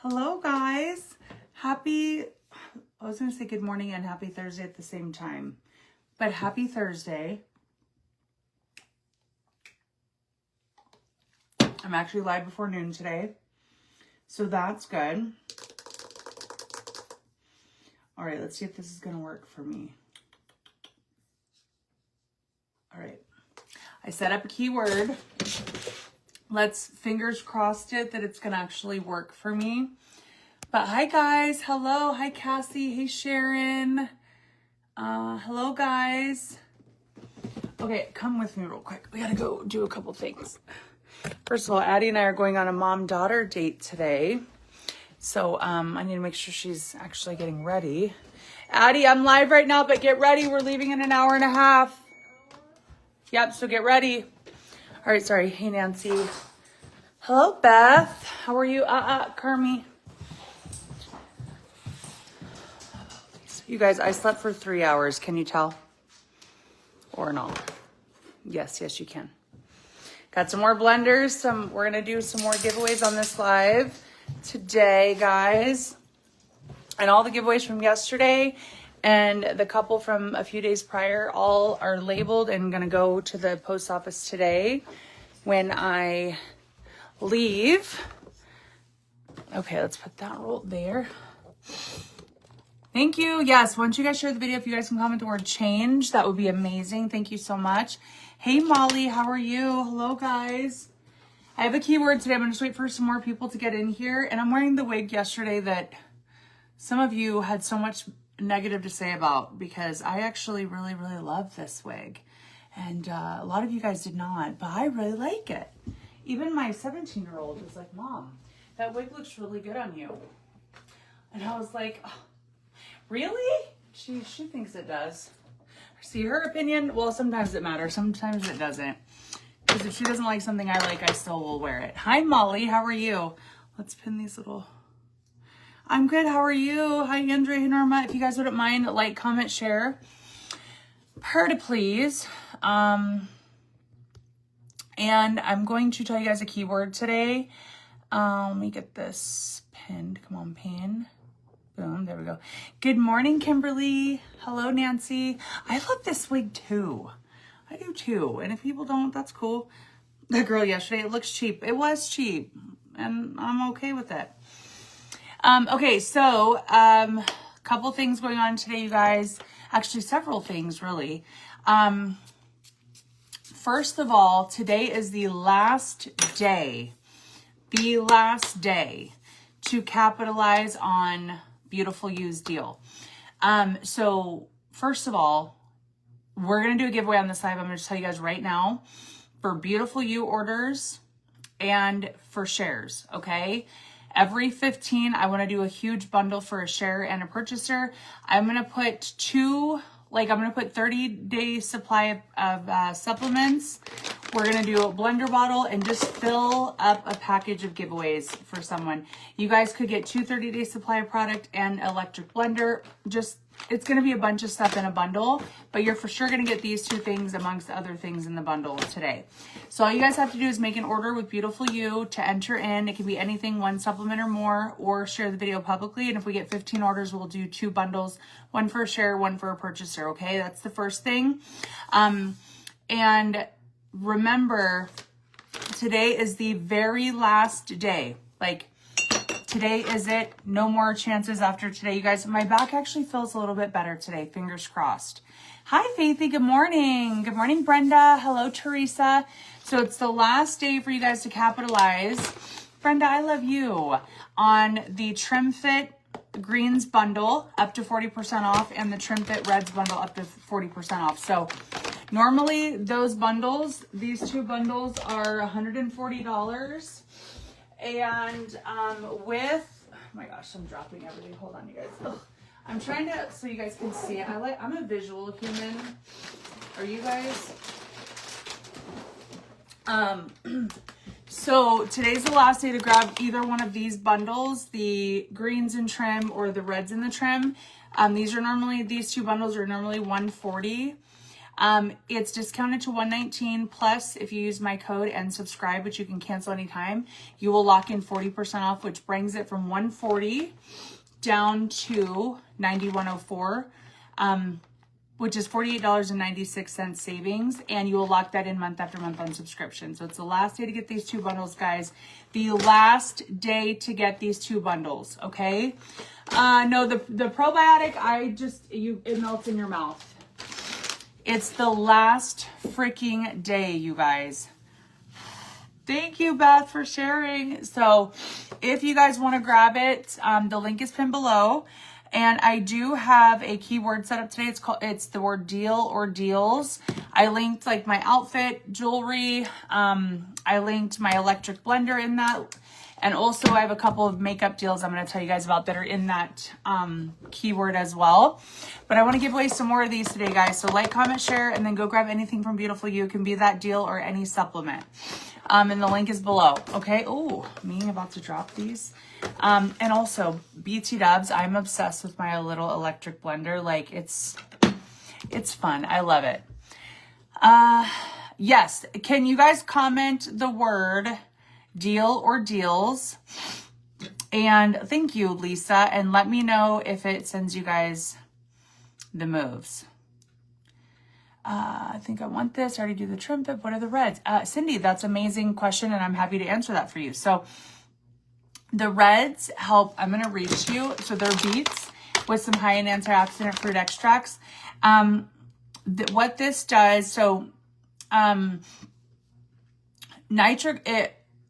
Hello guys, I was gonna say good morning and happy Thursday at the same time, but happy Thursday. I'm actually live before noon today, so that's good. All right, let's see if this is gonna work for me. All right, I set up a keyword. Let's fingers crossed it that it's gonna actually work for me. But hi guys, hello, hi Cassie, hey Sharon. Hello guys. Okay, come with me real quick. We gotta go do a couple things. First of all, Addie and I are going on a mom-daughter date today. So I need to make sure she's actually getting ready. Addie, I'm live right now, but get ready. We're leaving in an hour and a half. Yep, so get ready. All right, sorry. Hey, Nancy. Hello, Beth. How are you? Kermie. You guys, I slept for 3 hours. Can you tell? Or not? Yes, you can. Got some more blenders. We're going to do some more giveaways on this live today, guys. And all the giveaways from yesterday and the couple from a few days prior all are labeled and going to go to the post office today when I leave. Okay, let's put that roll there. Thank you. Yes, once you guys share the video, if you guys can comment the word change, that would be amazing. Thank you so much. Hey, Molly, how are you? Hello, guys. I have a keyword today. I'm going to just wait for some more people to get in here. And I'm wearing the wig yesterday that some of you had so much negative to say about because I actually really, really love this wig. And a lot of you guys did not, but I really like it. Even my 17-year-old was like, Mom, that wig looks really good on you. And I was like, oh, really? She thinks it does. See, her opinion, well, sometimes it matters. Sometimes it doesn't. Because if she doesn't like something I like, I still will wear it. Hi, Molly. How are you? Let's pin these little... I'm good. How are you? Hi, Andrea and Norma. If you guys wouldn't mind, like, comment, share. Pretty please. And I'm going to tell you guys a keyword today. Let me get this pinned. Come on, pin. Boom. There we go. Good morning, Kimberly. Hello, Nancy. I love this wig too. I do too. And if people don't, that's cool. The girl yesterday, it looks cheap. It was cheap. And I'm okay with it. Okay, so couple things going on today, you guys. Actually, several things, really. First of all, today is the last day to capitalize on Beautiful You's deal. So first of all, we're going to do a giveaway on this live. I'm going to tell you guys right now for Beautiful You orders and for shares. Okay. Every 15, I want to do a huge bundle for a share and a purchaser. I'm going to put I'm going to put 30-day supply of supplements. We're going to do a blender bottle and just fill up a package of giveaways for someone. You guys could get 2 30-day supply of product and electric blender. It's going to be a bunch of stuff in a bundle, but you're for sure going to get these 2 things amongst other things in the bundle today. So all you guys have to do is make an order with Beautiful You to enter in. It can be anything, 1 supplement or more, or share the video publicly. And if we get 15 orders, we'll do 2 bundles, 1 for a share, 1 for a purchaser. Okay, that's the first thing. And remember, today is the very last day. Today is it. No more chances after today. You guys, my back actually feels a little bit better today. Fingers crossed. Hi, Faithy. Good morning. Good morning, Brenda. Hello, Teresa. So it's the last day for you guys to capitalize. Brenda, I love you. On the Trim Fit Greens bundle, up to 40% off, and the Trim Fit Reds bundle, up to 40% off. So normally those bundles, these 2 bundles are $140. And with, oh my gosh, I'm dropping everything. Hold on, you guys. Ugh. I'm trying to, so you guys can see it. I'm a visual human. Are you guys? So today's the last day to grab either one of these bundles, the greens and trim or the reds in the trim. These 2 bundles are normally $140. It's discounted to $119 plus if you use my code and subscribe, which you can cancel anytime. You will lock in 40% off, which brings it from $140 down to $91.04. Which is $48.96 savings, and you will lock that in month after month on subscription. So it's the last day to get these 2 bundles, guys. The last day to get these 2 bundles, okay? No, the probiotic, it melts in your mouth. It's the last freaking day, you guys. Thank you, Beth, for sharing. So if you guys want to grab it, the link is pinned below. And I do have a keyword set up today. It's the word deal or deals. I linked like my outfit, jewelry. I linked my electric blender in that. And also I have a couple of makeup deals I'm going to tell you guys about that are in that keyword as well. But I want to give away some more of these today, guys. So like, comment, share, and then go grab anything from Beautiful You. It can be that deal or any supplement. And the link is below. Okay. Oh, me about to drop these. And also BT Dubs. I'm obsessed with my little electric blender. Like it's fun. I love it. Yes. Can you guys comment the word deal or deals? And thank you, Lisa. And let me know if it sends you guys the moves. I think I want this. I already do the trim tip. What are the reds? Cindy, that's an amazing question, and I'm happy to answer that for you. So the reds help. I'm going to read to you. So they're beets with some high in antioxidant fruit extracts. What this does, so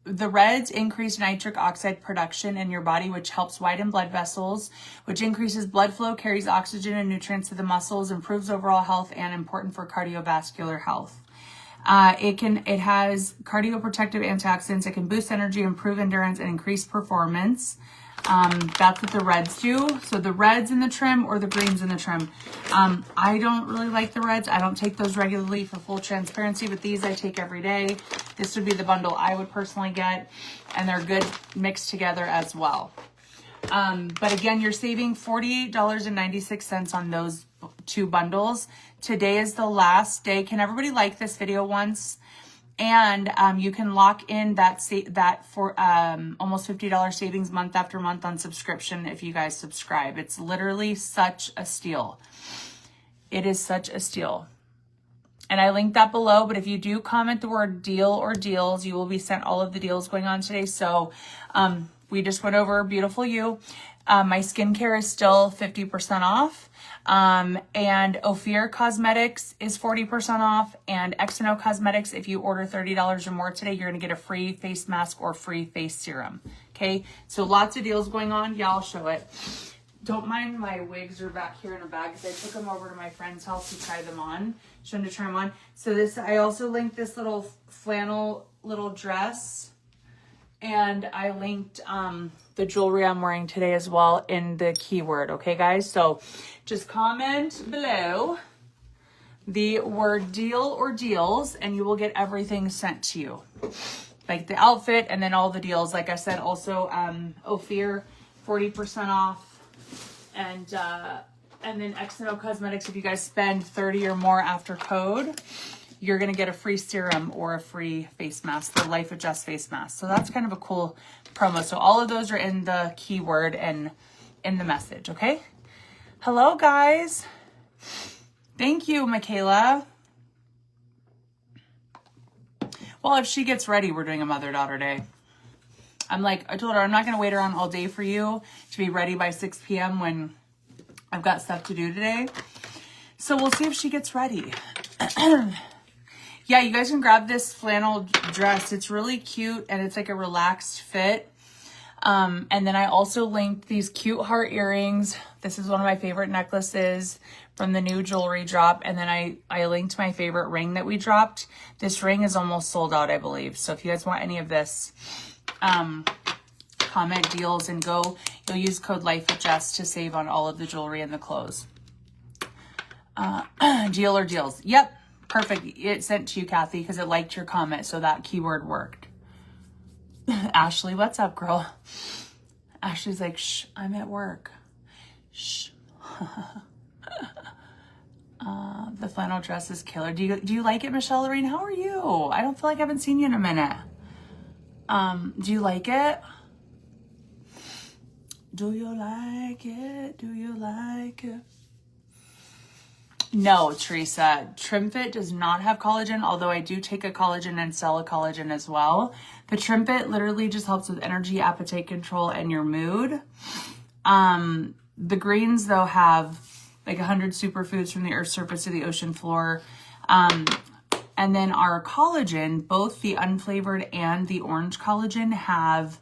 the reds increase nitric oxide production in your body, which helps widen blood vessels, which increases blood flow, carries oxygen and nutrients to the muscles, improves overall health, and important for cardiovascular health. It has cardioprotective antioxidants. It can boost energy, improve endurance, and increase performance. That's what the reds do. So the reds in the trim or the greens in the trim. I don't really like the reds. I don't take those regularly, for full transparency, but these I take every day. This would be the bundle I would personally get, and they're good mixed together as well. But again, you're saving $48.96 on those 2 bundles. Today is the last day. Can everybody like this video once? And you can lock in that for almost $50 savings month after month on subscription if you guys subscribe. It's literally such a steal. It is such a steal. And I linked that below, but if you do comment the word deal or deals, you will be sent all of the deals going on today. So we just went over Beautiful You. My skincare is still 50% off. And Ophir Cosmetics is 40% off, and XNO Cosmetics, if you order $30 or more today, you're going to get a free face mask or free face serum. Okay. So lots of deals going on. Yeah, I'll show it. Don't mind my wigs are back here in a bag because I took them over to my friend's house to try them on. Show them to try them on. So I also linked this little flannel little dress, and I linked, the jewelry I'm wearing today as well in the keyword. Okay, guys. So just comment below the word deal or deals, and you will get everything sent to you, like the outfit and then all the deals. Like I said, also Ophir 40% off, and then XNO Cosmetics, if you guys spend 30 or more after code, you're going to get a free serum or a free face mask, the Life of Jess face mask. So that's kind of a cool promo. So all of those are in the keyword and in the message. Okay. Hello, guys. Thank you, Michaela. Well, if she gets ready, we're doing a mother-daughter day. I told her I'm not going to wait around all day for you to be ready by 6 p.m. when I've got stuff to do today. So we'll see if she gets ready. Yeah, you guys can grab this flannel dress. It's really cute, and it's like a relaxed fit. And then I also linked these cute heart earrings. This is one of my favorite necklaces from the new jewelry drop. And then I linked my favorite ring that we dropped. This ring is almost sold out, I believe. So if you guys want any of this, comment deals and you'll use code LIFEWITHJESS to save on all of the jewelry and the clothes. Deal or deals. Yep. Perfect. It sent to you, Kathy, because it liked your comment. So that keyword worked. Ashley, what's up, girl? Ashley's like, shh, I'm at work. Shh. The flannel dress is killer. Do you like it, Michelle Lorraine? How are you? I don't feel like I haven't seen you in a minute. Do you like it? Do you like it? Do you like it? No, Teresa. Trim Fit does not have collagen, although I do take a collagen and sell a collagen as well. The Trim Fit literally just helps with energy, appetite control, and your mood. The greens, though, have like 100 superfoods from the earth's surface to the ocean floor. And then our collagen, both the unflavored and the orange collagen have,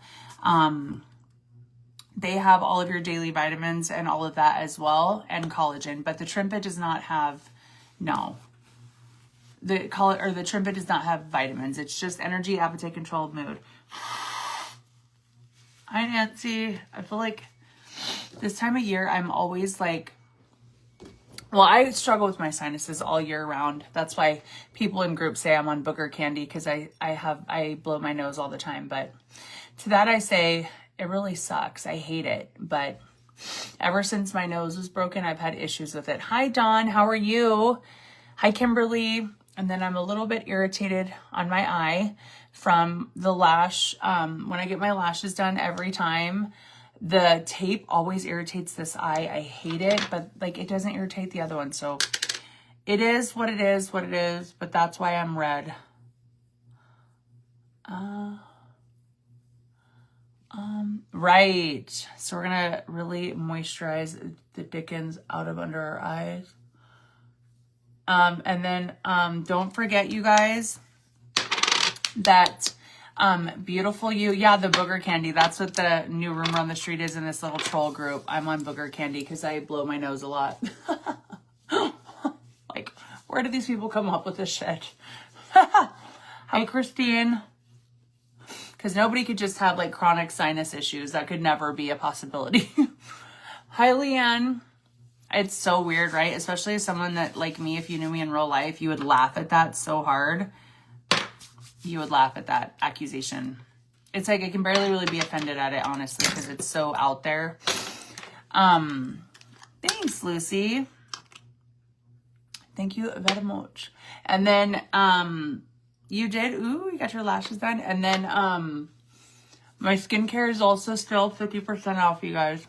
they have all of your daily vitamins and all of that as well, and collagen. But the Trim Fit does not have, no. The Trim Fit does not have vitamins. It's just energy, appetite control, mood. Hi, Nancy. I feel like this time of year, I'm always like, well, I struggle with my sinuses all year round. That's why people in groups say I'm on booger candy, because I blow my nose all the time. But to that I say, it really sucks. I hate it. But ever since my nose was broken, I've had issues with it. Hi, Dawn. How are you? Hi, Kimberly. And then I'm a little bit irritated on my eye from the lash. When I get my lashes done every time, the tape always irritates this eye. I hate it, but like it doesn't irritate the other one. So it is what it is, but that's why I'm red. Right. So we're gonna really moisturize the dickens out of under our eyes. And then don't forget, you guys, that Beautiful You, yeah, the booger candy, that's what the new rumor on the street is in this little troll group. I'm on booger candy because I blow my nose a lot. Like, where do these people come up with this shit? Hi, Christine. Because nobody could just have like chronic sinus issues. That could never be a possibility. Hi, Leanne. It's so weird, right? Especially as someone that, like me, if you knew me in real life, you would laugh at that so hard. You would laugh at that accusation. It's like I can barely really be offended at it, honestly, because it's so out there. Thanks, Lucy. Thank you very much. And then you did, ooh, you got your lashes done. And then my skincare is also still 50% off, you guys.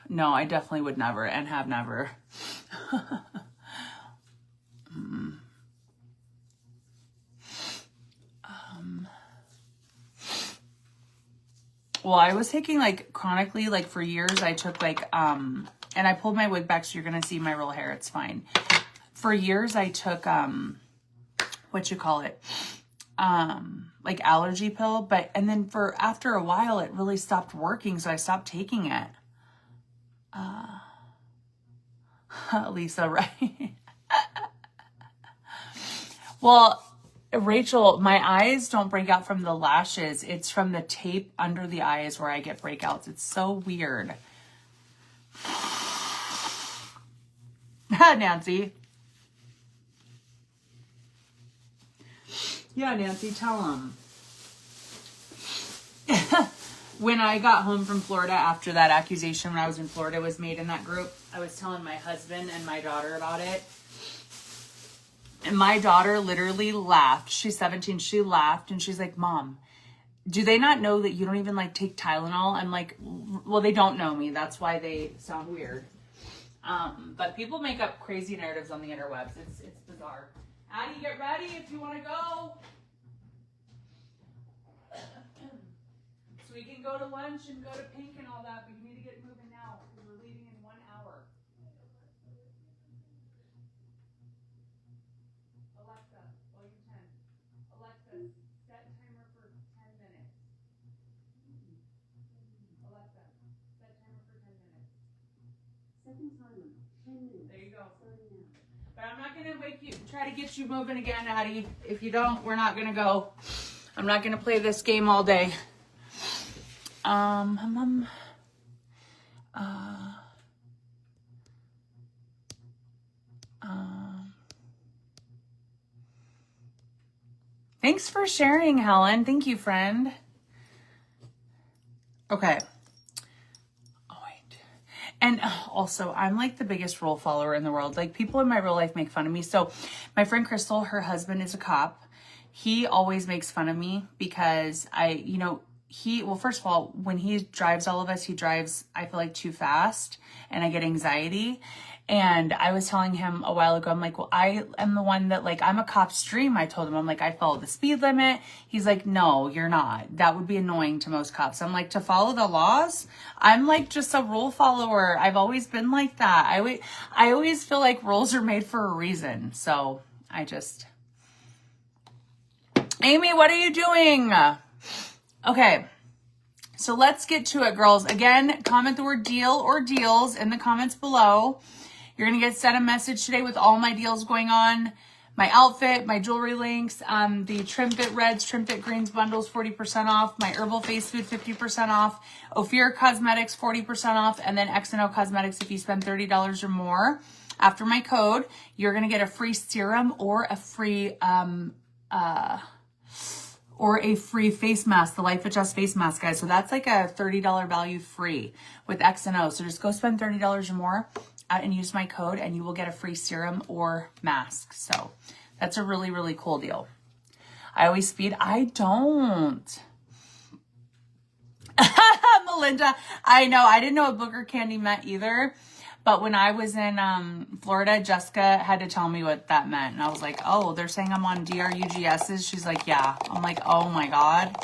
No, I definitely would never and have never. Well, I was taking like chronically, like for years, I took like, and I pulled my wig back so you're going to see my real hair. It's fine. For years, I took, like allergy pill, and then after a while, it really stopped working. So I stopped taking it. Lisa, right? Well, Rachel, my eyes don't break out from the lashes. It's from the tape under the eyes where I get breakouts. It's so weird. Nancy. Yeah, Nancy, tell them. When I got home from Florida after that accusation when I was in Florida was made in that group, I was telling my husband and my daughter about it. And my daughter literally laughed. She's 17. She laughed and she's like, Mom, do they not know that you don't even like take Tylenol? I'm like, well, they don't know me. That's why they sound weird. But people make up crazy narratives on the interwebs. It's bizarre. Addie, get ready if you want to go. So we can go to lunch and go to Pink and all that, but you need to get moving now because we're leaving in 1 hour. Alexa, volume 10. Alexa, set timer for 10 minutes. Alexa, set timer for 10 minutes. Setting timer, 10 minutes. There you go. But I'm not going to wake you, try to get you moving again, Addie. If you don't, we're not going to go. I'm not going to play this game all day. Thanks for sharing, Helen. Thank you, friend. Okay. Oh, wait. And also, I'm like the biggest rule follower in the world. Like, people in my real life make fun of me. So my friend Crystal, her husband is a cop. He always makes fun of me because well, first of all, when he drives all of us, he drives, I feel like, too fast, and I get anxiety. And I was telling him a while ago, I'm like, well, I am the one that, like, I'm a cop's dream. I told him, I'm like, I follow the speed limit. He's like, no, you're not. That would be annoying to most cops. I'm like, to follow the laws? I'm like just a rule follower. I've always been like that. I always feel like rules are made for a reason. So Amy, what are you doing? Okay. So let's get to it, girls. Again, comment the word deal or deals in the comments below. You're going to get sent a message today with all my deals going on. My outfit, my jewelry links, the Trim Fit Reds, Trim Fit Greens bundles, 40% off. My Herbal Face Food, 50% off. Ophir Cosmetics, 40% off. And then X&O Cosmetics, if you spend $30 or more. After my code, you're going to get a free serum or a free face mask, the Life Adjust face mask, guys. So that's like a $30 value free with X&O. So just go spend $30 or more and use my code, and you will get a free serum or mask. So that's a really, really cool deal. I always speed. I don't. Melinda, I know. I didn't know what booger candy meant either. But when I was in Florida, Jessica had to tell me what that meant. And I was like, oh, they're saying I'm on DRUGS's. She's like, yeah. I'm like, oh my God.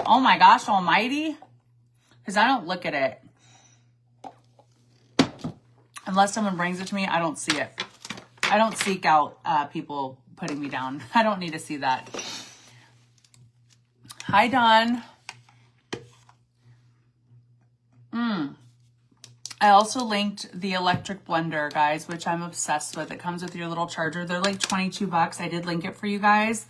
Oh my gosh almighty. Because I don't look at it. Unless someone brings it to me, I don't see it. I don't seek out people putting me down. I don't need to see that. Hi, Dawn. I also linked the electric blender, guys, which I'm obsessed with. It comes with your little charger. They're like $22. I did link it for you guys,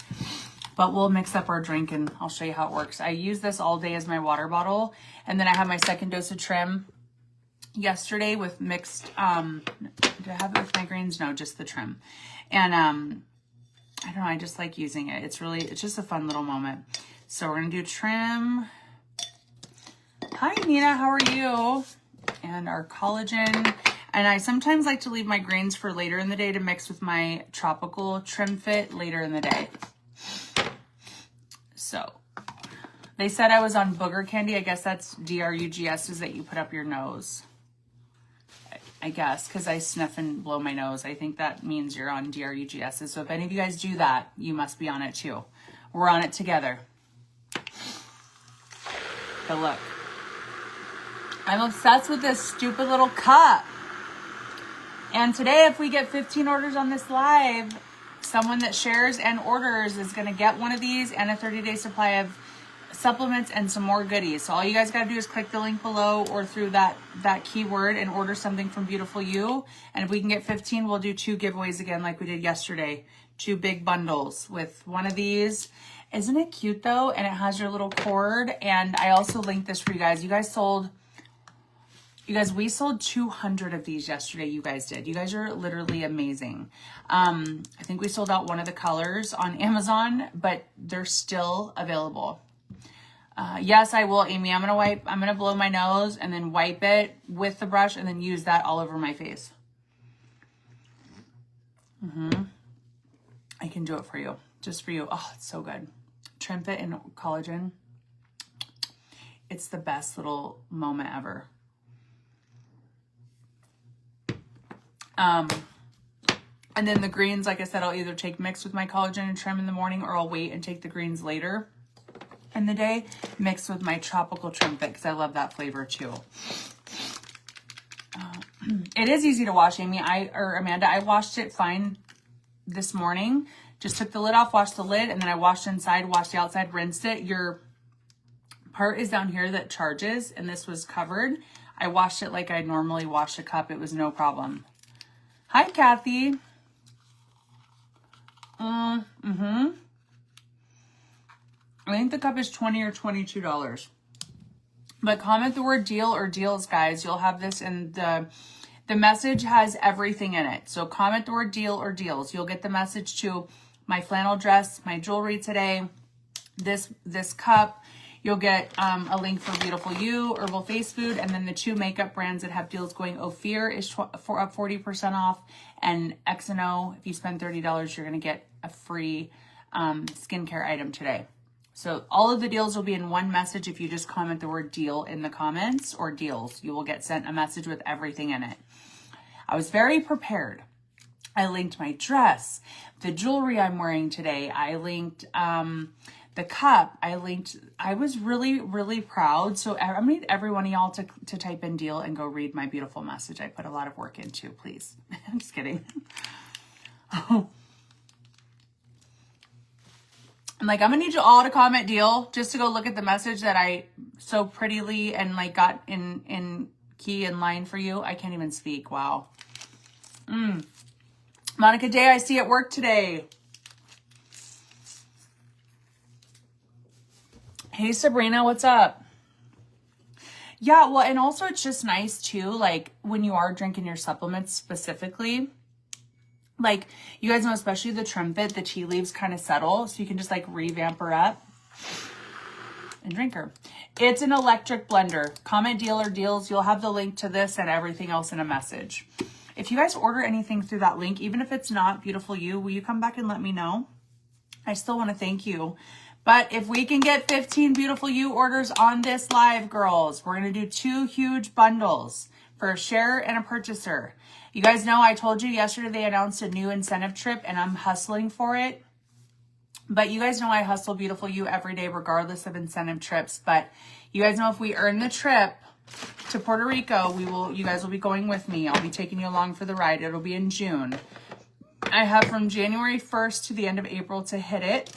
but we'll mix up our drink and I'll show you how it works. I use this all day as my water bottle. And then I have my second dose of trim yesterday with mixed, did I have it with my greens? No, just the trim. And I don't know, I just like using it. It's just a fun little moment. So we're going to do trim. Hi, Nina, how are you? And our collagen. And I sometimes like to leave my greens for later in the day to mix with my tropical Trim Fit later in the day. So they said I was on booger candy. I guess that's DRUGS's that you put up your nose. I guess, because I sniff and blow my nose. I think that means you're on DRUGS's. So if any of you guys do that, you must be on it too. We're on it together. But look. I'm obsessed with this stupid little cup. And today, if we get 15 orders on this live, someone that shares and orders is going to get one of these and a 30-day supply of supplements and some more goodies. So all you guys got to do is click the link below or through that keyword and order something from Beautiful You. And if we can get 15, we'll do 2 giveaways again like we did yesterday. 2 big bundles with one of these. Isn't it cute though? And it has your little cord. And I also linked this for you guys. We sold 200 of these yesterday. You guys did. You guys are literally amazing. I think we sold out one of the colors on Amazon, but they're still available. Yes, I will, Amy. I'm going to blow my nose and then wipe it with the brush and then use that all over my face. I can do it for you. Just for you. Oh, it's so good. Trim Fit and collagen. It's the best little moment ever. And then the greens, like I said, I'll either take mixed with my collagen and trim in the morning, or I'll wait and take the greens later in the day, mixed with my tropical Trim Fit, because I love that flavor too. It is easy to wash, Amy. Amanda, I washed it fine this morning. Just took the lid off, washed the lid, and then I washed inside, washed the outside, rinsed it. Your part is down here that charges, and this was covered. I washed it like I normally wash a cup. It was no problem. Hi, Kathy. I think the cup is $20 or $22. But comment the word deal or deals, guys. You'll have this in the message has everything in it. So comment the word deal or deals. You'll get the message to my flannel dress, my jewelry today, this cup. You'll get a link for Beautiful You, Herbal Face Food, and then the 2 makeup brands that have deals going. Ophir is up 40% off, and X&O, if you spend $30, you're going to get a free skincare item today. So all of the deals will be in one message. If you just comment the word deal in the comments or deals, you will get sent a message with everything in it. I was very prepared. I linked my dress, the jewelry I'm wearing today. I linked the cup. I was really, really proud. So I'm gonna need every one of y'all to type in deal and go read my beautiful message. I put a lot of work into, please. I'm just kidding. I'm like, I'm gonna need you all to comment deal just to go look at the message that I so prettily and like got in key in line for you. I can't even speak. Wow. Monica Day, I see at work today. Hey, Sabrina, what's up? Yeah, well, and also it's just nice too, like when you are drinking your supplements specifically, like you guys know, especially the trumpet, the tea leaves kind of settle, so you can just like revamp her up and drink her. It's an electric blender. Comment deal or deals. You'll have the link to this and everything else in a message. If you guys order anything through that link, even if it's not Beautiful You, will you come back and let me know? I still want to thank you. But if we can get 15 Beautiful You orders on this live, girls, we're going to do 2 huge bundles for a share and a purchaser. You guys know I told you yesterday they announced a new incentive trip and I'm hustling for it. But you guys know I hustle Beautiful You every day regardless of incentive trips. But you guys know if we earn the trip to Puerto Rico, you guys will be going with me. I'll be taking you along for the ride. It'll be in June. I have from January 1st to the end of April to hit it.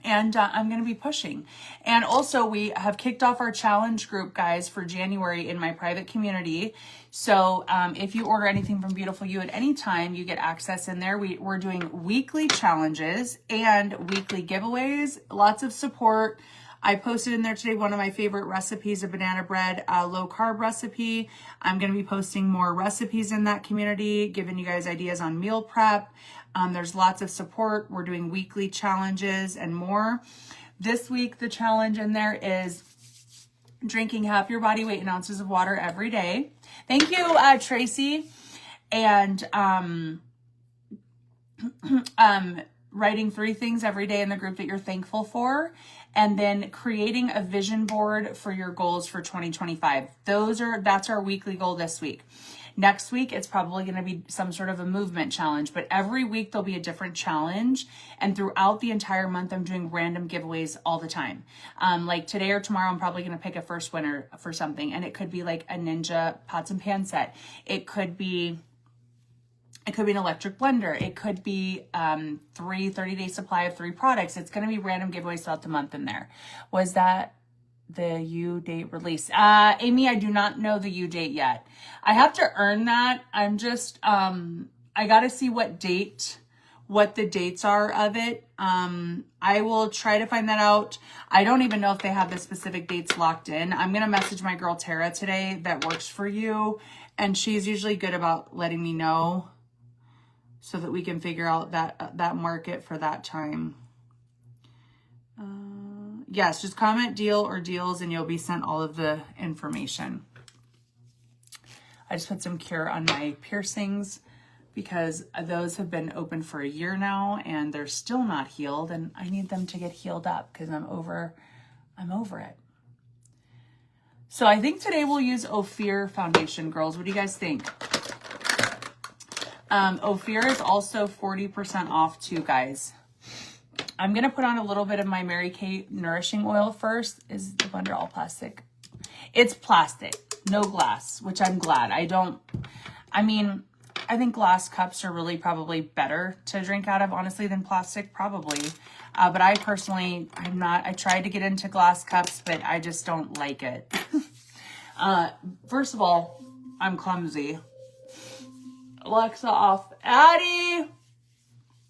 And I'm going to be pushing. And also we have kicked off our challenge group, guys, for January in my private community. So if you order anything from Beautiful You at any time, you get access in there. We're doing weekly challenges and weekly giveaways, lots of support. I posted in there today one of my favorite recipes, a banana bread low carb recipe. I'm going to be posting more recipes in that community, giving you guys ideas on meal prep. There's lots of support. We're doing weekly challenges and more. This week, the challenge in there is drinking half your body weight in ounces of water every day. Thank you, Tracy. And writing 3 things every day in the group that you're thankful for, and then creating a vision board for your goals for 2025. That's our weekly goal this week. Next week, it's probably going to be some sort of a movement challenge, but every week there'll be a different challenge. And throughout the entire month, I'm doing random giveaways all the time. Like today or tomorrow, I'm probably going to pick a first winner for something. And it could be like a Ninja pots and pan set. It could be an electric blender. It could be 30-day supply of 3 products. It's going to be random giveaways throughout the month in there. Was that the U date release? Amy, I do not know the U date yet. I have to earn that. I'm just, I got to see what the dates are of it. I will try to find that out. I don't even know if they have the specific dates locked in. I'm going to message my girl Tara today that works for you. And she's usually good about letting me know so that we can figure out that market for that time. Yes, just comment deal or deals and you'll be sent all of the information. I just put some cure on my piercings because those have been open for a year now and they're still not healed, and I need them to get healed up because I'm over it. So I think today we'll use Ophir foundation, girls. What do you guys think? Ophir is also 40% off too, guys. I'm going to put on a little bit of my Mary Kay nourishing oil first. Is the blender all plastic? It's plastic, no glass, which I'm glad. I think glass cups are really probably better to drink out of, honestly, than plastic, probably. But I personally, I tried to get into glass cups, but I just don't like it. First of all, I'm clumsy. Alexa off. Addie!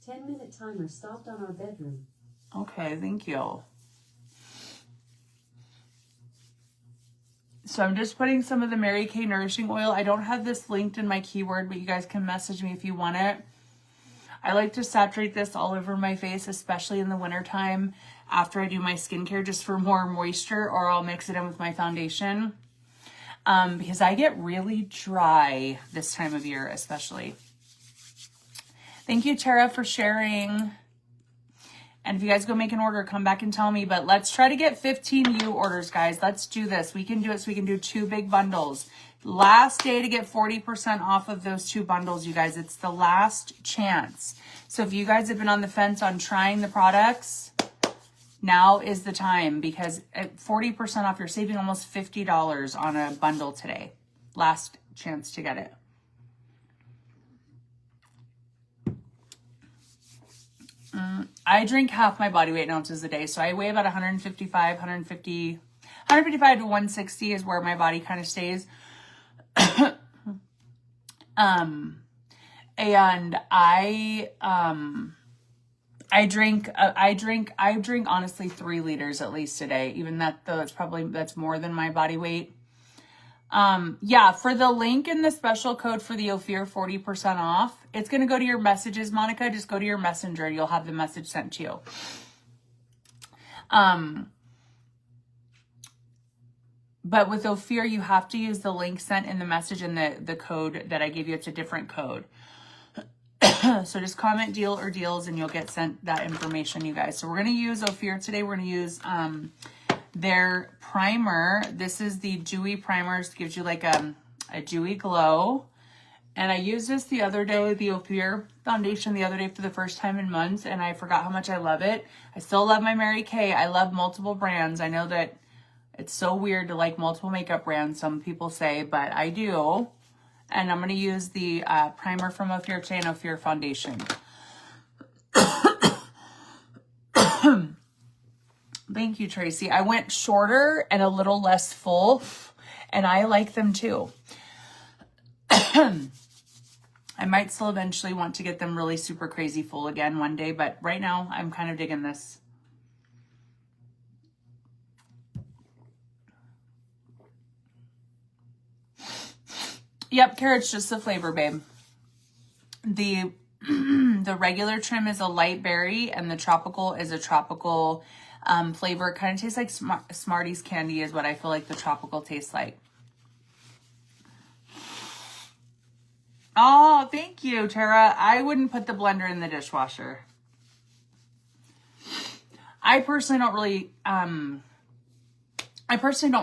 10-minute timer stopped on our bedroom. Okay, thank you. So I'm just putting some of the Mary Kay nourishing oil. I don't have this linked in my keyword, but you guys can message me if you want it. I like to saturate this all over my face, especially in the wintertime. after I do my skincare just for more moisture, or I'll mix it in with my foundation. Because I get really dry this time of year, especially. Thank you, Tara, for sharing. And if you guys go make an order, come back and tell me. But let's try to get 15 U orders, guys. Let's do this. We can do it so we can do 2 big bundles. Last day to get 40% off of those 2 bundles, you guys. It's the last chance. So if you guys have been on the fence on trying the products, now is the time, because at 40% off, you're saving almost $50 on a bundle today. Last chance to get it. I drink half my body weight in ounces a day. So I weigh about 155 to 160 is where my body kind of stays. And I drink honestly 3 liters at least a day. Even that though, that's more than my body weight. Yeah, for the link and the special code for the Ophir 40% off, it's going to go to your messages, Monica. Just go to your messenger. You'll have the message sent to you. But with Ophir, you have to use the link sent in the message, and the code that I gave you. It's a different code. So just comment deal or deals and you'll get sent that information, you guys. So we're going to use Ophir today. We're going to use their primer. This is the dewy primer. It gives you like a dewy glow. And I used this the other day, the Ophir foundation the other day for the first time in months, and I forgot how much I love it. I still love my Mary Kay. I love multiple brands. I know that it's so weird to like multiple makeup brands, some people say, but I do. And I'm going to use the primer from Ophir today and Ophir foundation. Thank you, Tracy. I went shorter and a little less full, and I like them too. I might still eventually want to get them really super crazy full again one day, but right now I'm kind of digging this. Yep, carrot's just the flavor, babe. The regular trim is a light berry, and the tropical is a tropical flavor. It kind of tastes like Smarties candy is what I feel like the tropical tastes like. Oh, thank you, Tara. I wouldn't put the blender in the dishwasher. I personally don't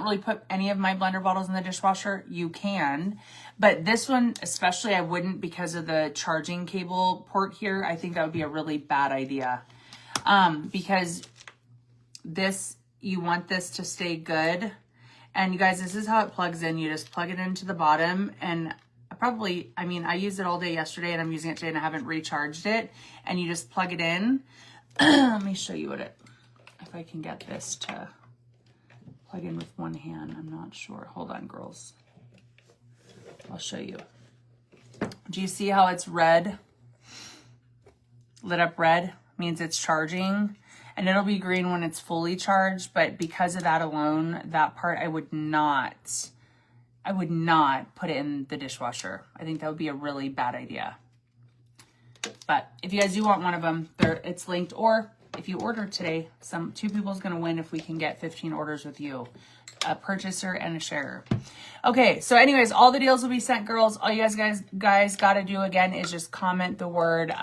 really put any of my blender bottles in the dishwasher. You can, but this one especially I wouldn't, because of the charging cable port here. I think that would be a really bad idea. Because you want this to stay good. And you guys, this is how it plugs in. You just plug it into the bottom, and I used it all day yesterday, and I'm using it today, and I haven't recharged it. And you just plug it in. Let me show you if I can get this to plug in with one hand. I'm not sure. Hold on, girls. I'll show you. Do you see how it's red? Lit up red means it's charging, and it'll be green when it's fully charged. But because of that alone, that part I would not put it in the dishwasher. I think that would be a really bad idea. But if you guys do want one of them, it's linked. Or if you order today, 2 people's going to win if we can get 15 orders with you. A purchaser and a sharer. Okay, so anyways, all the deals will be sent, girls. All you guys got to do again is just comment the word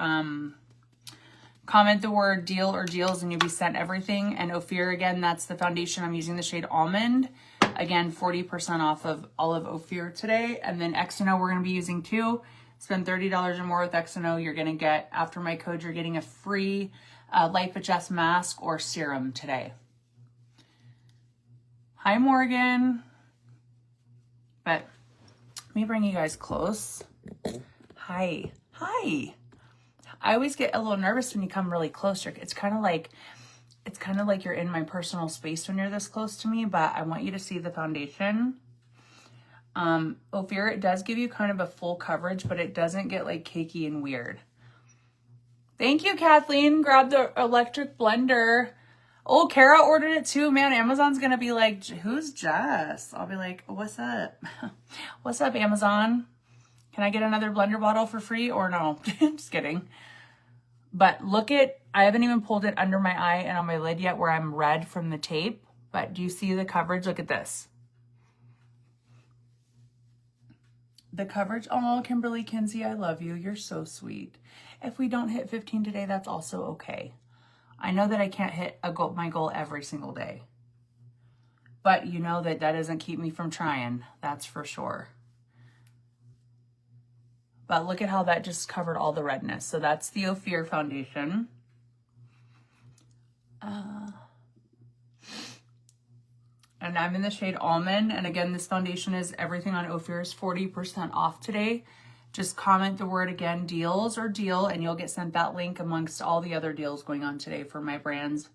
deal or deals, and you'll be sent everything. And Ophir, again, that's the foundation. I'm using the shade Almond. Again, 40% off of all of Ophir today. And then XNO, we're going to be using 2. Spend $30 or more with XNO. You're going to get, after my code, you're getting a free Life Adjust mask or serum today. Hi, Morgan. But let me bring you guys close. Hi. I always get a little nervous when you come really close. It's kind of like you're in my personal space when you're this close to me, but I want you to see the foundation. Ophir, it does give you kind of a full coverage, but it doesn't get like cakey and weird. Thank you, Kathleen. Grab the electric blender. Oh, Kara ordered it too. Man, Amazon's going to be like, who's Jess? I'll be like, what's up? What's up, Amazon? Can I get another blender bottle for free or no? Just kidding. But look at I haven't even pulled it under my eye and on my lid yet where I'm red from the tape, but do you see the coverage? Look at this. The coverage, oh, Kimberly Kinsey, I love you. You're so sweet. If we don't hit 15 today, that's also okay. I know that I can't hit my goal every single day, but you know that doesn't keep me from trying. That's for sure. But look at how that just covered all the redness. So that's the Ophir foundation. And I'm in the shade Almond. And again, this foundation is everything on Ophir is 40% off today. Just comment the word again, deals or deal, and you'll get sent that link amongst all the other deals going on today for my brands.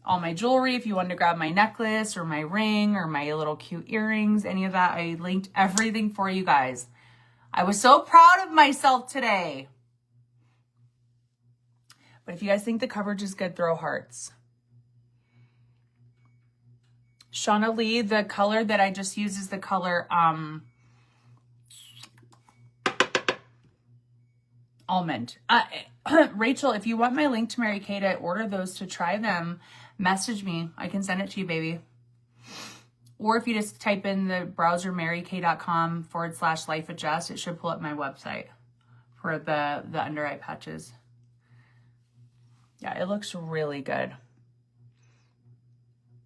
All my jewelry, if you wanted to grab my necklace or my ring or my little cute earrings, any of that, I linked everything for you guys. I was so proud of myself today. But if you guys think the coverage is good, throw hearts. Shauna Lee, the color that I just used is the color Almond. Rachel, if you want my link to Mary Kay to order those to try them, message me. I can send it to you, baby. Or if you just type in the browser marykay.com/life of Jess, it should pull up my website for the under eye patches. Yeah, it looks really good.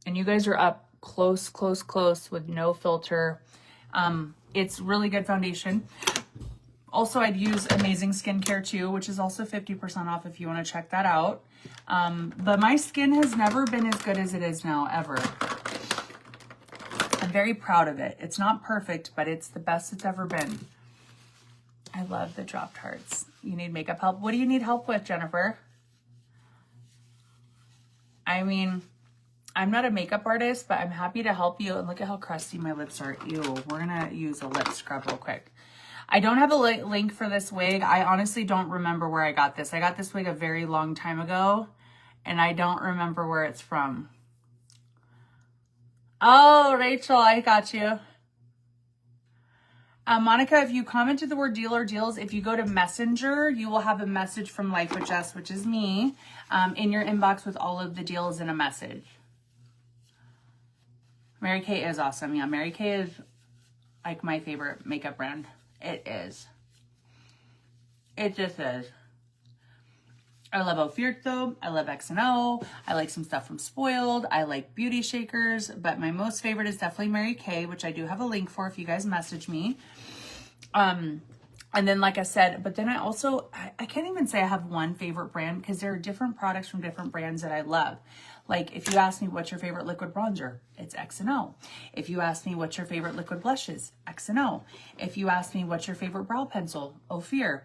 And you guys are up close with no filter. It's really good foundation. Also, I'd use Amazing Skincare too, which is also 50% off if you want to check that out. But my skin has never been as good as it is now, ever. I'm very proud of it. It's not perfect, but it's the best it's ever been. I love the dropped hearts. You need makeup help? What do you need help with, Jennifer? I mean, I'm not a makeup artist, but I'm happy to help you. And look at how crusty my lips are. Ew, we're going to use a lip scrub real quick. I don't have a link for this wig. I honestly don't remember where I got this. I got this wig a very long time ago, and I don't remember where it's from. Oh, Rachel, I got you. Monica, if you commented the word deal or deals, if you go to Messenger, you will have a message from Life with Jess, which is me, in your inbox with all of the deals in a message. Mary Kay is awesome. Yeah, Mary Kay is like my favorite makeup brand. It is. It just is. I love Ophir though. I love X&O. I like some stuff from Spoiled. I like Beauty Shakers, but my most favorite is definitely Mary Kay, which I do have a link for if you guys message me. And then, like I said, but then I can't even say I have one favorite brand because there are different products from different brands that I love. Like if you ask me what's your favorite liquid bronzer, it's X&O. If you ask me what's your favorite liquid blushes, X&O. If you ask me what's your favorite brow pencil, Ophir.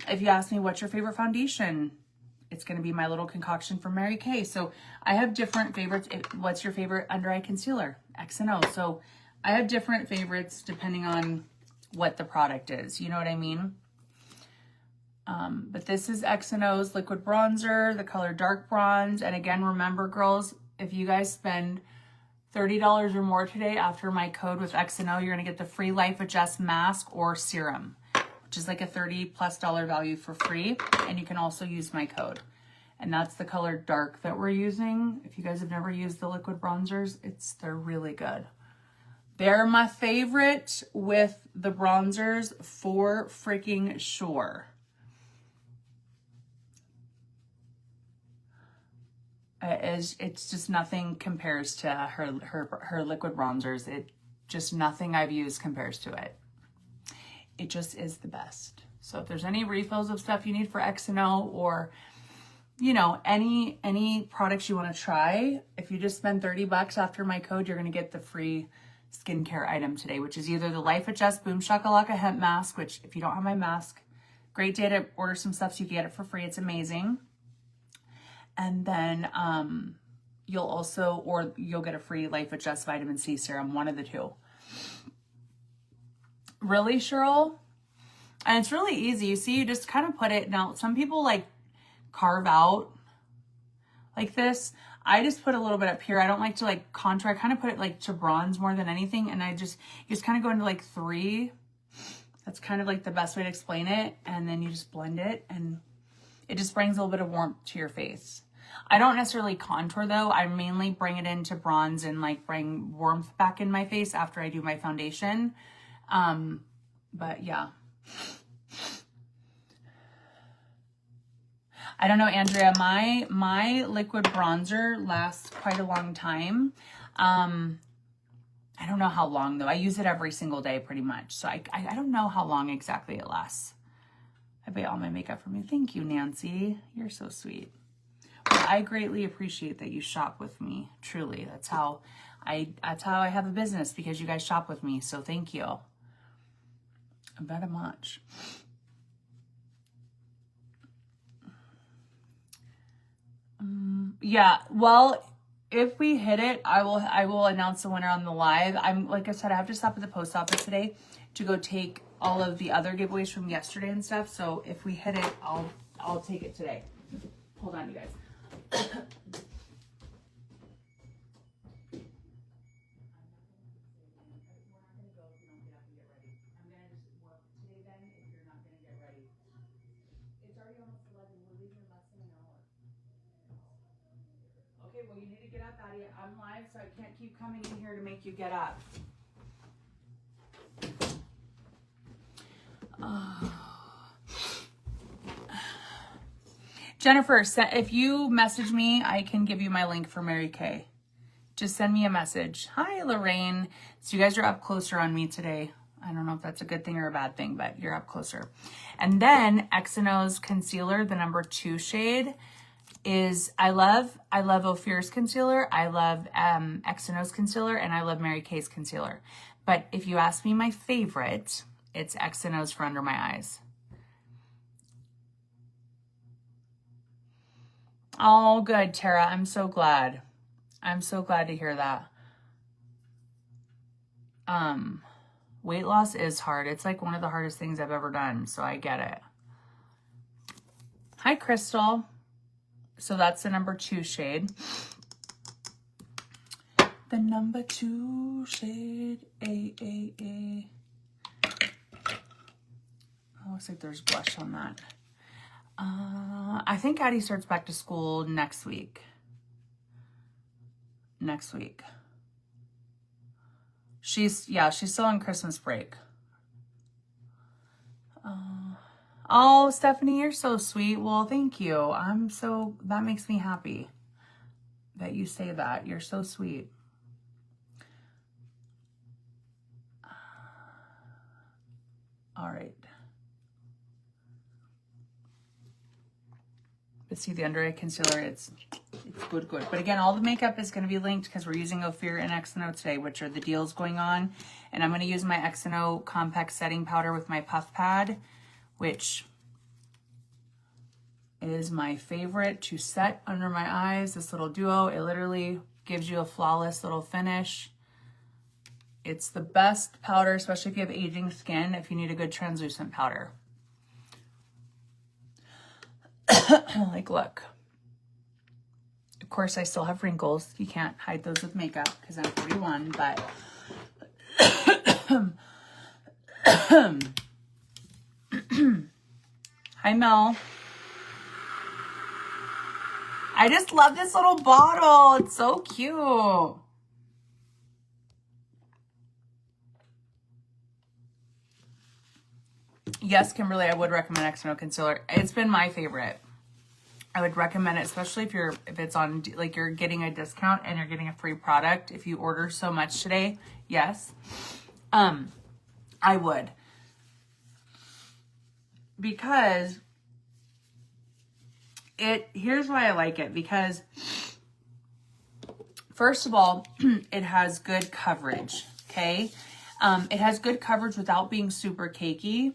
If you ask me what's your favorite foundation, it's going to be my little concoction from Mary Kay. So I have different favorites. What's your favorite under eye concealer? X&O. So I have different favorites depending on what the product is. You know what I mean? But this is X&O's liquid bronzer, the color dark bronze. And again, remember girls, if you guys spend $30 or more today after my code with X&O, you're going to get the free Life of Jess mask or serum, which is like a $30+ value for free. And you can also use my code. And that's the color dark that we're using. If you guys have never used the liquid bronzers, they're really good. They're my favorite with the bronzers for freaking sure. It's just nothing compares to her liquid bronzers. Nothing I've used compares to it. It just is the best. So if there's any refills of stuff you need for X&O or, you know, any products you want to try, if you just spend $30 after my code, you're going to get the free skincare item today, which is either the Life of Jess Boom Shakalaka hemp mask, which if you don't have my mask, great day to order some stuff so you can get it for free. It's amazing. And then you'll get a free Life of Jess vitamin C serum, one of the two. Really, Cheryl? And it's really easy. You see, you just kind of put it. Now, some people like carve out like this. I just put a little bit up here. I don't like to like contour. I kind of put it like to bronze more than anything. And you just kind of go into like 3. That's kind of like the best way to explain it. And then you just blend it. And It just brings a little bit of warmth to your face. I don't necessarily contour though. I mainly bring it into bronze and like bring warmth back in my face after I do my foundation. But yeah. I don't know, Andrea, my liquid bronzer lasts quite a long time. I don't know how long though. I use it every single day pretty much. So I don't know how long exactly it lasts. I buy all my makeup from you. Thank you, Nancy. You're so sweet. Well, I greatly appreciate that you shop with me. Truly, that's how I have a business, because you guys shop with me. So thank you very much. Yeah, well, if we hit it, I will announce the winner on the live. Like I said, I have to stop at the post office today to go take all of the other giveaways from yesterday and stuff. So if we hit it, I'll take it today. Hold on, you guys. Okay, well, you need to get up, Addie. I'm live, so I can't keep coming in here to make you get up. Oh. Jennifer, if you message me, I can give you my link for Mary Kay. Just send me a message. Hi, Lorraine. So you guys are up closer on me today. I don't know if that's a good thing or a bad thing, but you're up closer. And then X&O's concealer, the number 2 shade, is I love Ophir's concealer. I love X&O's concealer, and I love Mary Kay's concealer. But if you ask me my favorite, it's X&O's for under my eyes. Oh, good, Tara. I'm so glad. I'm so glad to hear that. Weight loss is hard. It's like one of the hardest things I've ever done, so I get it. Hi, Crystal. So that's the number 2 shade. The number 2 shade. A. Oh, looks like there's blush on that. I think Addie starts back to school next week. She's still on Christmas break. Oh, Stephanie, you're so sweet. Well, thank you. That makes me happy that you say that. You're so sweet. All right. But see, the under eye concealer, it's good. But again, all the makeup is going to be linked because we're using Ophir and X&O today, which are the deals going on. And I'm going to use my X&O compact setting powder with my puff pad, which is my favorite to set under my eyes. This little duo, it literally gives you a flawless little finish. It's the best powder, especially if you have aging skin, if you need a good translucent powder. Like, look. Of course, I still have wrinkles. You can't hide those with makeup because I'm 41, but hi, Mel. I just love this little bottle. It's so cute. Yes, Kimberly, I would recommend X&O concealer. It's been my favorite. I would recommend it, especially if it's on, like, you're getting a discount and you're getting a free product. If you order so much today, yes, I would. Because here's why I like it. Because first of all, it has good coverage, okay? It has good coverage without being super cakey.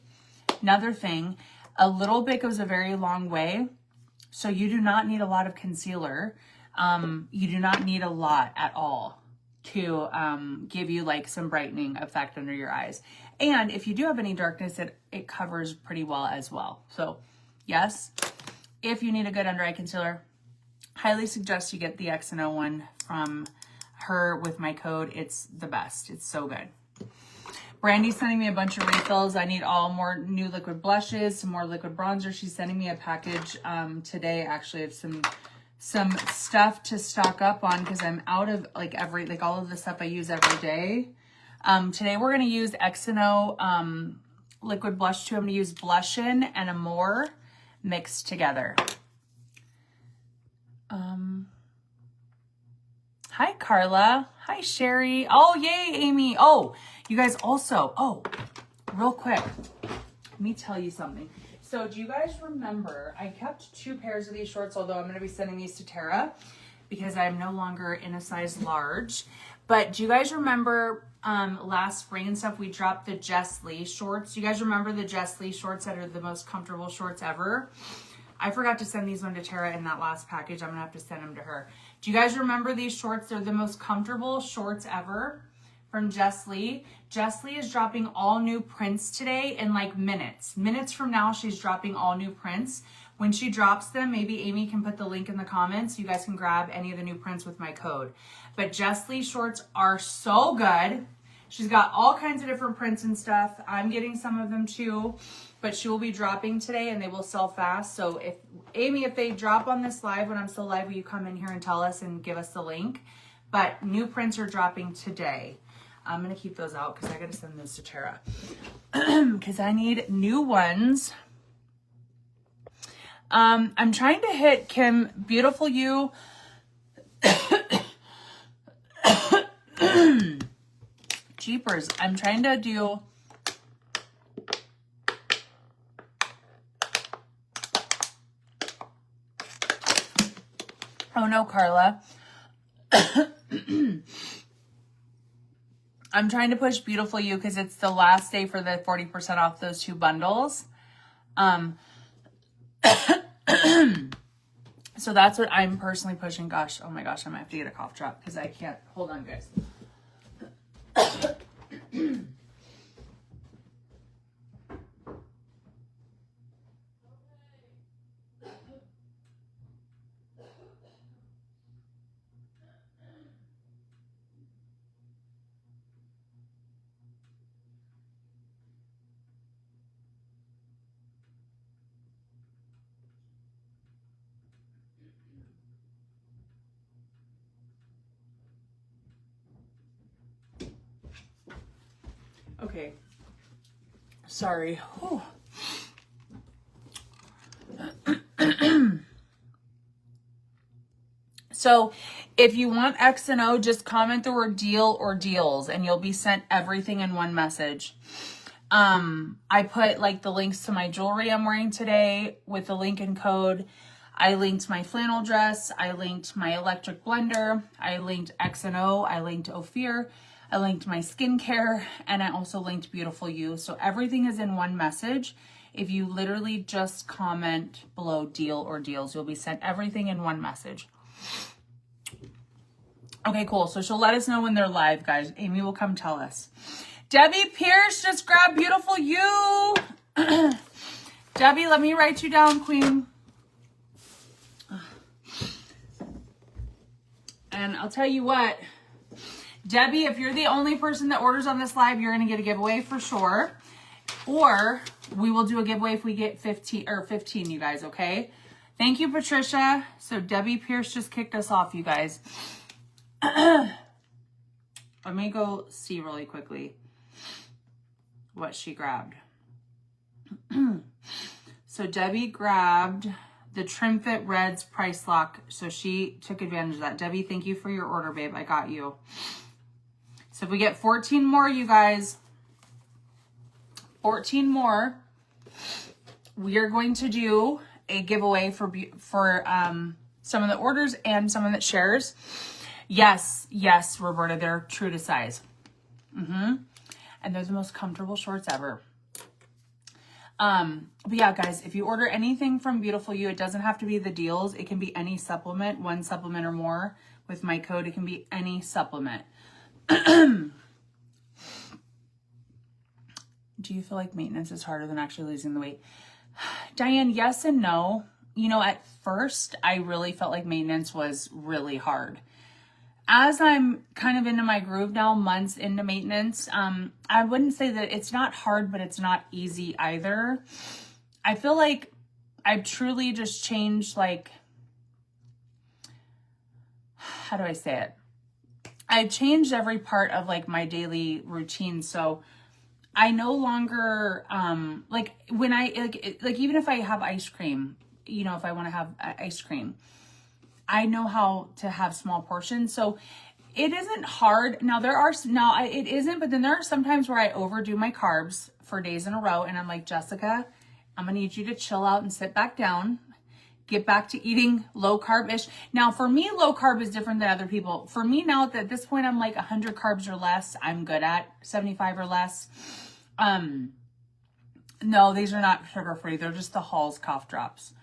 Another thing, a little bit goes a very long way. So you do not need a lot of concealer. You do not need a lot at all to give you like some brightening effect under your eyes. And if you do have any darkness, it covers pretty well as well. So yes, if you need a good under eye concealer, highly suggest you get the X&O one from her with my code. It's the best. It's so good. Brandy's sending me a bunch of refills. I need all more new liquid blushes, some more liquid bronzer. She's sending me a package today, actually, of some stuff to stock up on because I'm out of like all of the stuff I use every day. Today we're going to use XO liquid blush too. I'm going to use Blushin' and Amore mixed together. Hi, Carla. Hi, Sherry. Oh, yay, Amy. Oh, you guys also, real quick, let me tell you something. So do you guys remember, I kept 2 pairs of these shorts, although I'm going to be sending these to Tara because I'm no longer in a size large. But do you guys remember last spring and stuff, we dropped the Jess Lee shorts? Do you guys remember the Jess Lee shorts that are the most comfortable shorts ever? I forgot to send these one to Tara in that last package. I'm going to have to send them to her. Do you guys remember these shorts? They're the most comfortable shorts ever from Jess Lee. Jess Lee is dropping all new prints today in like minutes. Minutes from now, she's dropping all new prints. When she drops them, maybe Amy can put the link in the comments. You guys can grab any of the new prints with my code. But Jess Lee shorts are so good. She's got all kinds of different prints and stuff. I'm getting some of them too, but she will be dropping today and they will sell fast. So if Amy, if they drop on this live, when I'm still live, will you come in here and tell us and give us the link? But new prints are dropping today. I'm going to keep those out because I got to send those to Tara because I need new ones. I'm trying to hit Kim, Beautiful You. Jeepers. I'm trying to do... Oh no, Carla. I'm trying to push Beautiful You because it's the last day for the 40% off those 2 bundles. So that's what I'm personally pushing. Gosh, oh my gosh, I might have to get a cough drop because I can't. Hold on, guys. Okay. Sorry. Whew. So if you want XO, just comment the word deal or deals and you'll be sent everything in one message. I put like the links to my jewelry I'm wearing today with the link and code. I linked my flannel dress. I linked my electric blender. I linked XO. I linked Ophir. I linked my skincare, and I also linked Beautiful You. So everything is in one message. If you literally just comment below deal or deals, you'll be sent everything in one message. Okay, cool. So she'll let us know when they're live, guys. Amy will come tell us. Debbie Pierce just grabbed Beautiful You. Debbie, let me write you down, queen. And I'll tell you what, Debbie, if you're the only person that orders on this live, you're going to get a giveaway for sure. Or we will do a giveaway if we get 15, you guys, okay? Thank you, Patricia. So Debbie Pierce just kicked us off, you guys. Let me go see really quickly what she grabbed. So Debbie grabbed the Trim Fit Reds price lock. So she took advantage of that. Debbie, thank you for your order, babe. I got you. So if we get 14 more, you guys, 14 more, we are going to do a giveaway for someone that orders and someone that shares. Yes, Roberta, they're true to size. And they're the most comfortable shorts ever. But yeah, guys, if you order anything from Beautiful You, it doesn't have to be the deals. It can be any supplement, 1 supplement or more. With my code, it can be any supplement. Do you feel like maintenance is harder than actually losing the weight? Diane, yes and no. You know, at first, I really felt like maintenance was really hard. as I'm kind of into my groove now, months into maintenance, I wouldn't say that it's not hard, but it's not easy either. I feel like I've truly just changed, like, how do I say it? I've changed every part of like my daily routine. So I no longer, like when I, like even if I have ice cream, you know, if I want to have ice cream, I know how to have small portions. So it isn't hard. Now it isn't, but then there are some times where I overdo my carbs for days in a row. And I'm like, Jessica, I'm going to need you to chill out and sit back down. Get back to eating low carb-ish. Now, for me, low carb is different than other people. For me now, at this point, I'm like 100 carbs or less. I'm good at 75 or less. No, these are not sugar-free. They're just the Hall's cough drops.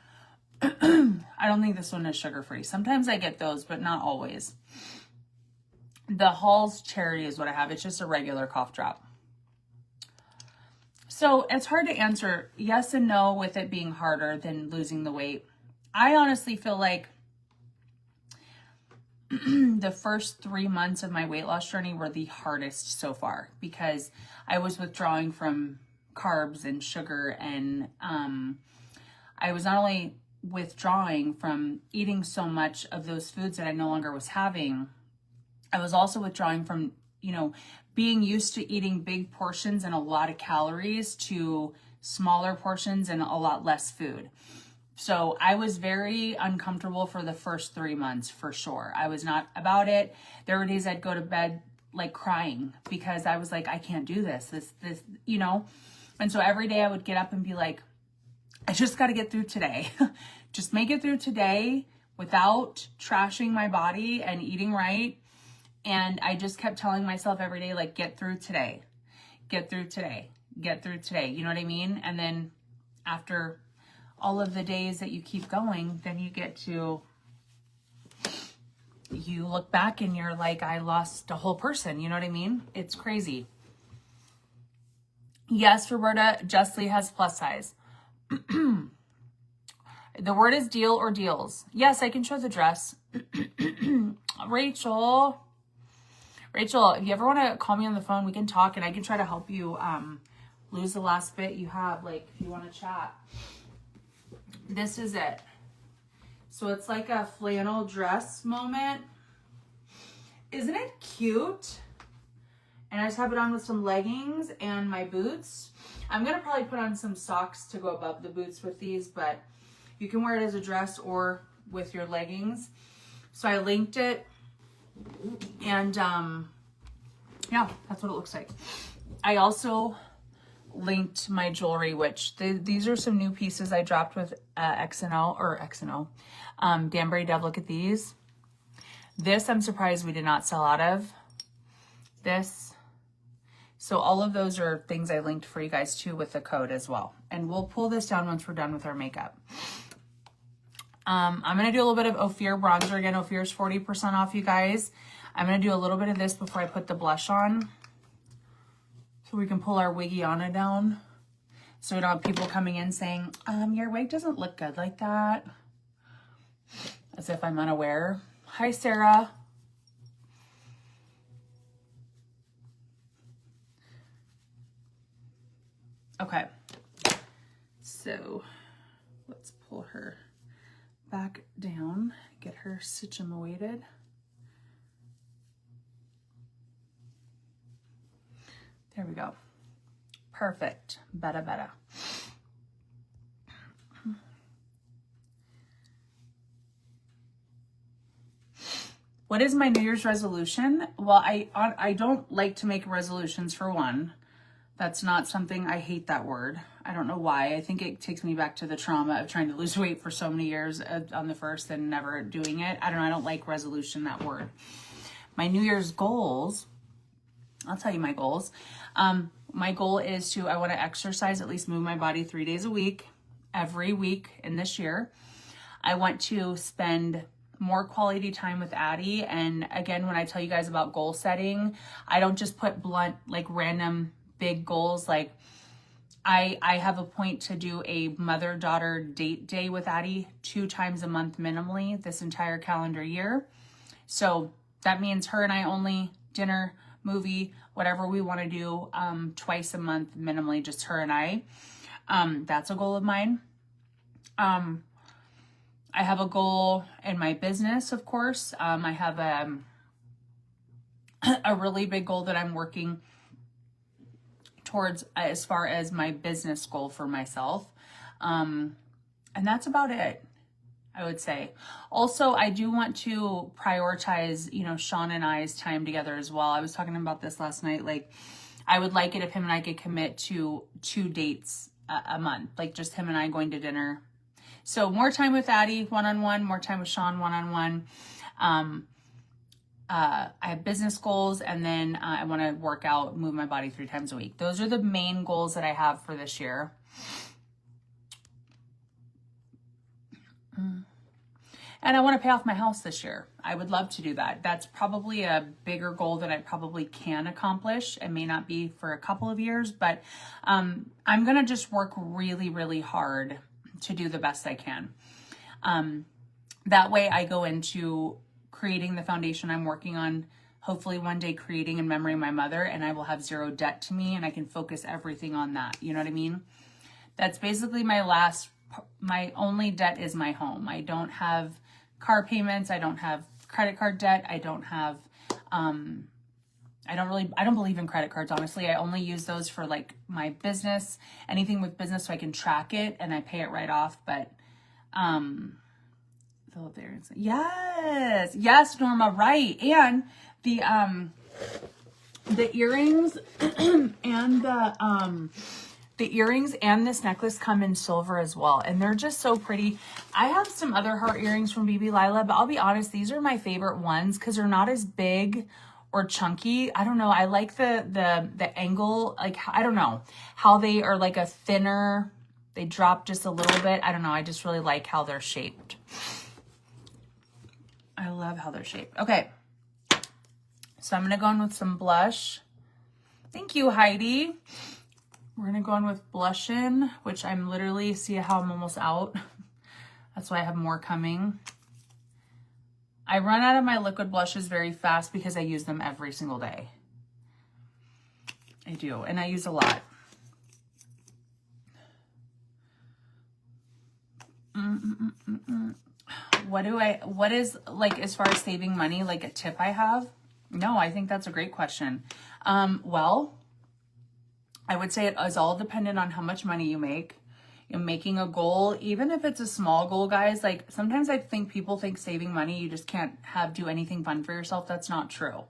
I don't think this one is sugar-free. Sometimes I get those, but not always. The Hall's cherry is what I have. It's just a regular cough drop. So it's hard to answer yes and no with it being harder than losing the weight. I honestly feel like the first 3 months of my weight loss journey were the hardest so far because I was withdrawing from carbs and sugar, and I was not only withdrawing from eating so much of those foods that I no longer was having, I was also withdrawing from, you know, being used to eating big portions and a lot of calories to smaller portions and a lot less food. So I was very uncomfortable for the first 3 months, for sure. I was not about it. There were days I'd go to bed like crying because I was like, I can't do this, you know? And so every day I would get up and be like, I just got to get through today. Just make it through today without trashing my body and eating right. And I just kept telling myself every day, like, get through today, get through today, get through today. You know what I mean? And then after all of the days that you keep going, then you look back and you're like, I lost a whole person. You know what I mean? It's crazy. Yes, Roberta, Jess Lee has plus size. The word is deal or deals. Yes, I can show the dress. Rachel, if you ever want to call me on the phone, we can talk and I can try to help you lose the last bit you have, like if you want to chat. This is it. So it's like a flannel dress moment. Isn't it cute? And I just have it on with some leggings and my boots. I'm going to probably put on some socks to go above the boots with these, but you can wear it as a dress or with your leggings. So I linked it, and yeah, that's what it looks like. I also linked my jewelry, which these are some new pieces I dropped with XNO. Danbury Dove, look at these. This I'm surprised we did not sell out of. This. So all of those are things I linked for you guys too with the code as well. And we'll pull this down once we're done with our makeup. I'm going to do a little bit of Ophir bronzer. Again, Ophir is 40% off, you guys. I'm going to do a little bit of this before I put the blush on. So we can pull our wiggiana down. So we don't have people coming in saying, your wig doesn't look good like that. As if I'm unaware. Hi, Sarah. Okay. So let's pull her back down, get her situated. There we go. Perfect. Better. What is my New Year's resolution? Well, I don't like to make resolutions, for one. That's not something, I hate that word. I don't know why. I think it takes me back to the trauma of trying to lose weight for so many years on the first and never doing it. I don't like resolution, that word. My New Year's goals, I'll tell you my goals. My goal is I want to exercise, at least move my body 3 days a week, every week in this year. I want to spend more quality time with Addie. And again, when I tell you guys about goal setting, I don't just put blunt, like random big goals. Like I have a point to do a mother-daughter date day with Addie 2 times a month minimally this entire calendar year. So that means her and I only dinner, movie, whatever we want to do, twice a month, minimally, just her and I. That's a goal of mine. I have a goal in my business, of course. I have a really big goal that I'm working towards as far as my business goal for myself. And that's about it, I would say. Also, I do want to prioritize, Sean and I's time together as well. I was talking about this last night. Like, I would like it if him and I could commit to 2 dates a month, like just him and I going to dinner. So more time with Addie one-on-one, more time with Sean one-on-one. I have business goals, and then I want to work out, move my body 3 times a week. Those are the main goals that I have for this year. And I want to pay off my house this year. I would love to do that. That's probably a bigger goal that I probably can accomplish. It may not be for a couple of years, but I'm going to just work really, really hard to do the best I can. That way I go into creating the foundation I'm working on, hopefully one day creating in memory of my mother, and I will have 0 debt to me, and I can focus everything on that. You know what I mean? That's basically my only debt is my home. I don't have car payments. I don't have credit card debt. I don't believe in credit cards, honestly. I only use those for like my business, anything with business, so I can track it and I pay it right off. But, yes, Norma, right. And the earrings and the earrings and this necklace come in silver as well. And they're just so pretty. I have some other heart earrings from BB Lila, but I'll be honest, these are my favorite ones because they're not as big or chunky. I don't know. I like the angle, like, I don't know, how they are like a thinner, they drop just a little bit. I don't know. I just really like how they're shaped. I love how they're shaped. Okay. So I'm going to go in with some blush. Thank you, Heidi. We're going to go in with blush in, which I'm literally, see how I'm almost out. That's why I have more coming. I run out of my liquid blushes very fast because I use them every single day. I do, and I use a lot. What is, like, as far as saving money, like a tip I have? No, I think that's a great question. Well, I would say it is all dependent on how much money you make. You're making a goal, even if it's a small goal, guys. Like, sometimes I think people think saving money, you just can't do anything fun for yourself. That's not true.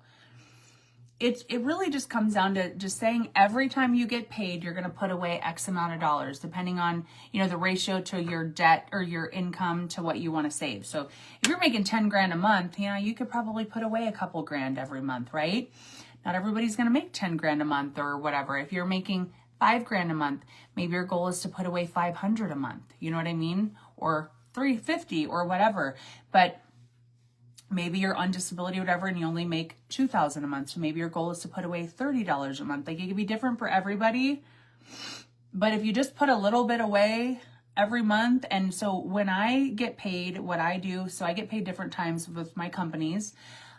It really just comes down to just saying every time you get paid, you're going to put away X amount of dollars, depending on, the ratio to your debt or your income to what you want to save. So if you're making 10 grand a month, you could probably put away a couple grand every month, right? Not everybody's going to make 10 grand a month or whatever. If you're making 5 grand a month, maybe your goal is to put away 500 a month. You know what I mean? Or 350 or whatever. But maybe you're on disability or whatever and you only make $2,000 a month. So maybe your goal is to put away $30 a month. Like, it can be different for everybody. But if you just put a little bit away every month, and so when I get paid, what I do, so I get paid different times with my companies.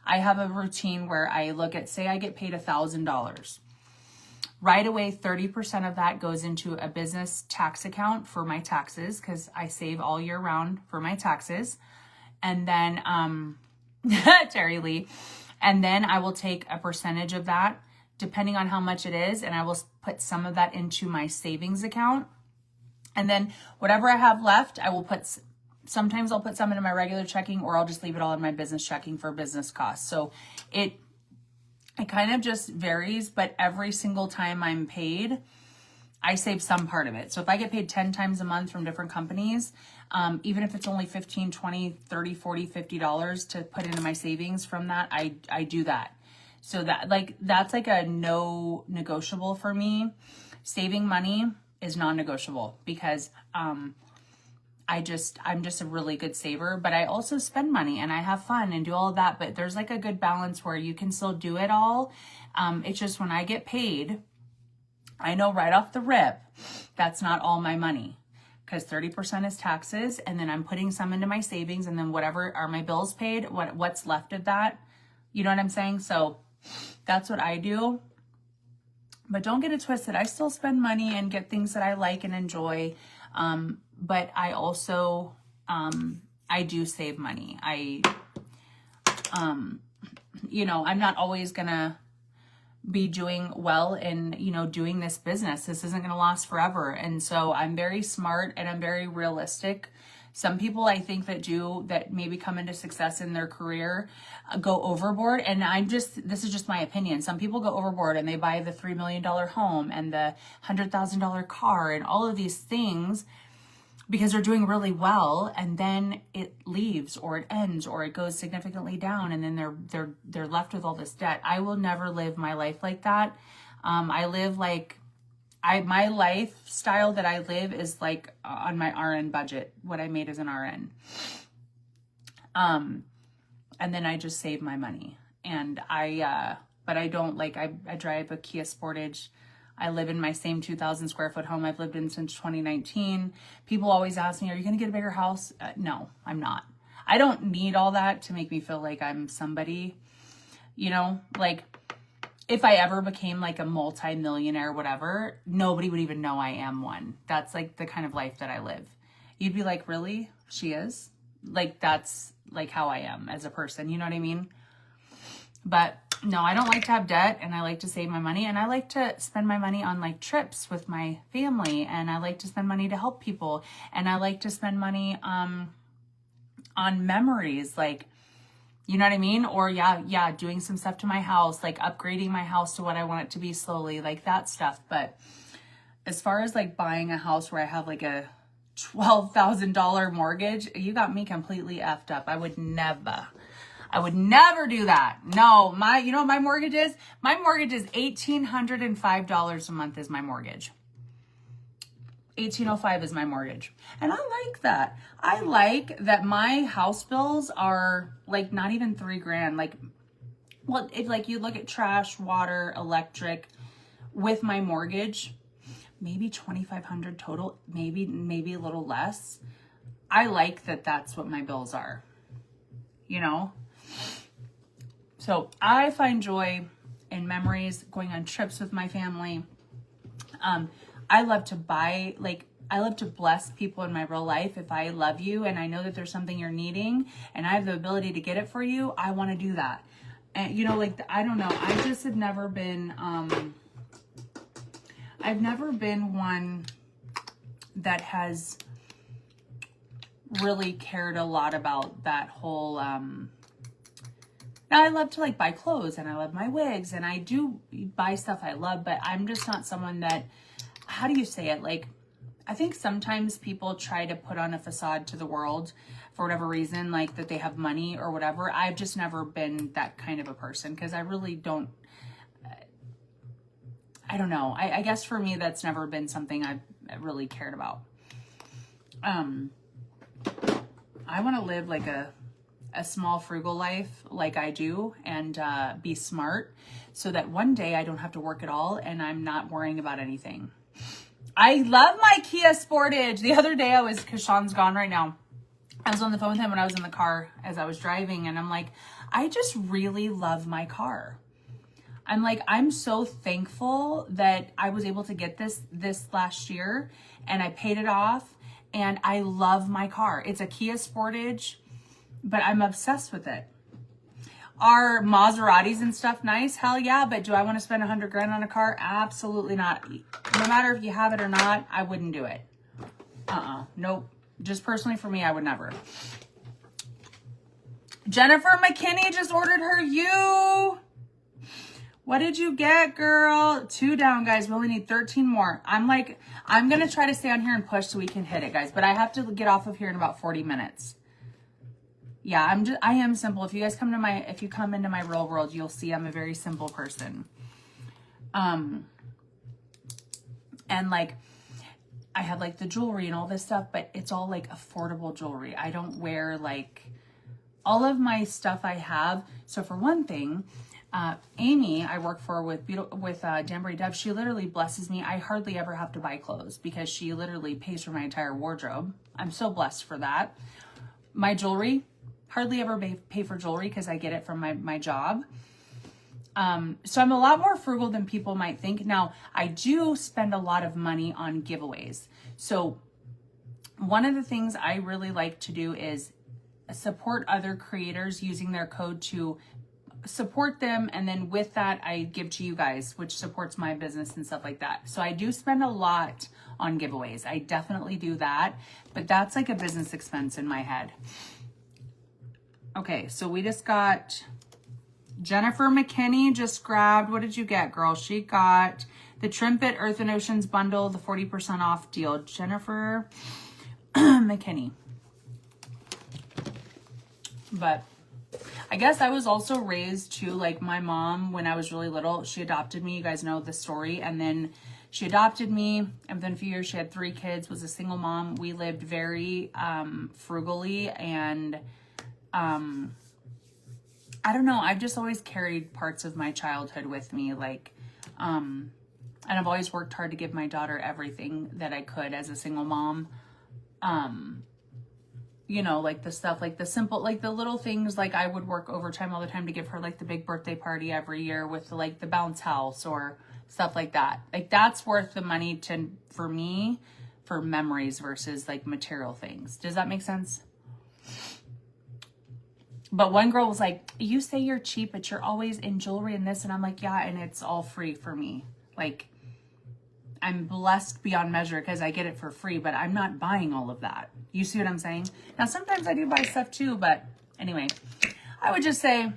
I have a routine where I look at, say I get paid $1,000. Right away, 30% of that goes into a business tax account for my taxes, because I save all year round for my taxes. And then, Terry Lee, and then I will take a percentage of that, depending on how much it is, and I will put some of that into my savings account. And then whatever I have left, I will sometimes I'll put some into my regular checking, or I'll just leave it all in my business checking for business costs. So it kind of just varies, but every single time I'm paid, I save some part of it. So if I get paid 10 times a month from different companies, even if it's only $15, $20, $30, $40, $50 to put into my savings from that, I do that. So that's like a no negotiable for me. Saving money is non-negotiable because, I'm just a really good saver, but I also spend money and I have fun and do all of that. But there's like a good balance where you can still do it all. It's just when I get paid, I know right off the rip, that's not all my money, because 30% is taxes. And then I'm putting some into my savings, and then whatever are my bills paid, what's left of that, You know what I'm saying? So that's what I do. But don't get it twisted. I still spend money and get things that I like and enjoy. But I also, I do save money. I'm not always gonna be doing well in, doing this business. This isn't going to last forever. And so I'm very smart and I'm very realistic. Some people I think that maybe come into success in their career go overboard. And this is just my opinion. Some people go overboard and they buy the $3 million home and the $100,000 car and all of these things because they're doing really well, and then it leaves or it ends or it goes significantly down, and then they're left with all this debt. I will never live my life like that. I live my lifestyle that I live is like on my RN budget, what I made as an RN. And then I just save my money, and but I don't I drive a Kia Sportage. I live in my same 2,000 square foot home I've lived in since 2019. People always ask me, are you going to get a bigger house? No, I'm not. I don't need all that to make me feel like I'm somebody, if I ever became like a multi-millionaire, whatever, nobody would even know I am one. That's like the kind of life that I live. You'd be like, really? She is? Like, that's like how I am as a person. You know what I mean? But no, I don't like to have debt, and I like to save my money, and I like to spend my money on like trips with my family, and I like to spend money to help people, and I like to spend money on memories, like, you know what I mean? Or doing some stuff to my house, like upgrading my house to what I want it to be slowly, like that stuff. But as far as like buying a house where I have like a $12,000 mortgage, you got me completely effed up. I would never do that. No, you know what my mortgage is? My mortgage is $1,805 a month is my mortgage. $1,805 is my mortgage. And I like that. I like that my house bills are like not even $3,000. Like you look at trash, water, electric with my mortgage, maybe $2,500 total, maybe a little less. I like that that's what my bills are, So I find joy in memories, going on trips with my family. I love to bless people in my real life. If I love you and I know that there's something you're needing and I have the ability to get it for you, I want to do that. And I don't know. I just have never been, I've never been one that has really cared a lot about that whole, now I love to buy clothes and I love my wigs and I do buy stuff I love, but I'm just not someone that, how do you say it? I think sometimes people try to put on a facade to the world for whatever reason, that they have money or whatever. I've just never been that kind of a person because I really don't, I don't know. I guess for me, that's never been something I've really cared about. I want to live a small frugal life like I do and be smart so that one day I don't have to work at all and I'm not worrying about anything. I love my Kia Sportage. The other day because Sean's gone right now, I was on the phone with him when I was in the car as I was driving, and I'm like, I just really love my car. I'm so thankful that I was able to get this last year and I paid it off, and I love my car. It's a Kia Sportage, but I'm obsessed with it. Are Maseratis and stuff nice? Hell yeah, but do I want to spend $100,000 on a car? Absolutely not. No matter if you have it or not, I wouldn't do it. Nope. Just personally for me, I would never. Jennifer McKinney just ordered her U. What did you get, girl? 2 down, guys. We only need 13 more. I'm going to try to stay on here and push so we can hit it, guys. But I have to get off of here in about 40 minutes. Yeah, I am simple. If you guys come into my real world, you'll see I'm a very simple person. And I have the jewelry and all this stuff, but it's all affordable jewelry. I don't wear all of my stuff I have. So for one thing, Amy, I work for with Danbury Dove, she literally blesses me. I hardly ever have to buy clothes because she literally pays for my entire wardrobe. I'm so blessed for that. My jewelry, hardly ever pay for jewelry because I get it from my job. So I'm a lot more frugal than people might think. Now, I do spend a lot of money on giveaways. So one of the things I really like to do is support other creators using their code to support them. And then with that, I give to you guys, which supports my business and stuff like that. So I do spend a lot on giveaways. I definitely do that, but that's like a business expense in my head. Okay, so we just got Jennifer McKinney just grabbed, what did you get, girl? She got the Trimpet Earth and Oceans bundle, the 40% off deal. Jennifer McKinney. But I guess I was also raised too, like my mom, when I was really little, she adopted me. You guys know the story. And then she adopted me. And within a few years, she had 3 kids, was a single mom. We lived very frugally. And I don't know. I've just always carried parts of my childhood with me. Like, and I've always worked hard to give my daughter everything that I could as a single mom. You know, like the stuff, like the simple, like the little things, like I would work overtime all the time to give her like the big birthday party every year with like the bounce house or stuff like that. Like that's worth the money for me, for memories versus like material things. Does that make sense? But one girl was like, you say you're cheap, but you're always in jewelry and this. And I'm like, yeah, and it's all free for me. Like, I'm blessed beyond measure because I get it for free, but I'm not buying all of that. You see what I'm saying? Now, sometimes I do buy stuff too, but anyway, I would just say,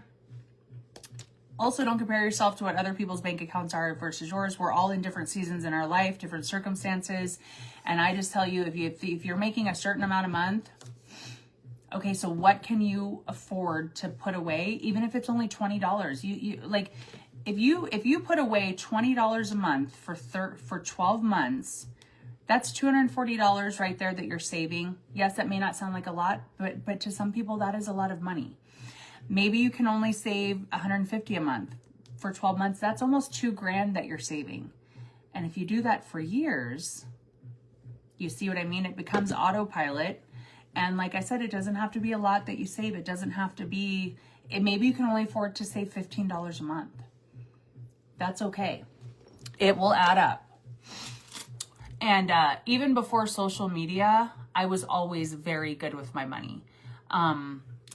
also don't compare yourself to what other people's bank accounts are versus yours. We're all in different seasons in our life, different circumstances. And I just tell you, if you're making a certain amount a month, okay, so what can you afford to put away? Even if it's only $20, you like, if you put away $20 a month for 12 months, that's $240 right there that you're saving. Yes, that may not sound like a lot, but to some people that is a lot of money. Maybe you can only save $150 a month for 12 months. That's almost $2,000 that you're saving. And if you do that for years, you see what I mean? It becomes autopilot. And like I said, it doesn't have to be a lot that you save. It doesn't have to be, maybe you can only afford to save $15 a month. That's okay. It will add up. And even before social media, I was always very good with my money.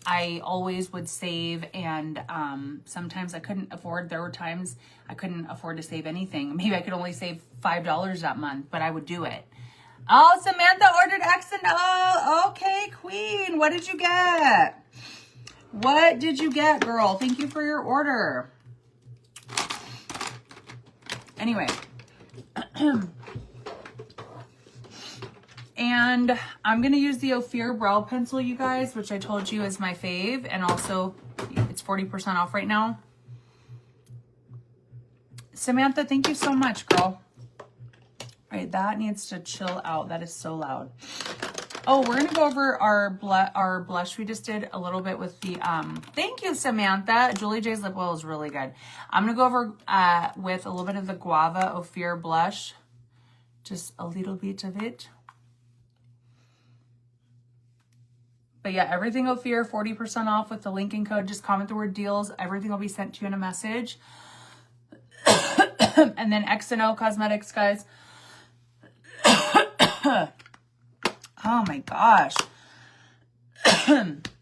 I always would save, and sometimes I couldn't afford. There were times I couldn't afford to save anything. Maybe I could only save $5 that month, but I would do it. Oh, Samantha ordered X and O. Okay, queen. What did you get? What did you get, girl? Thank you for your order. Anyway. And I'm going to use the Ophir brow pencil, you guys, which I told you is my fave. And also, it's 40% off right now. Samantha, thank you so much, girl. All right, that needs to chill out. That is so loud. Oh, we're going to go over our blush we just did a little bit with the, thank you, Samantha. Julie J's lip oil is really good. I'm going to go over with a little bit of the Guava Ophir blush. Just a little bit of it. But yeah, everything Ophir, 40% off with the link and code. Just comment the word deals. Everything will be sent to you in a message. And then X and O Cosmetics, guys. Oh my gosh.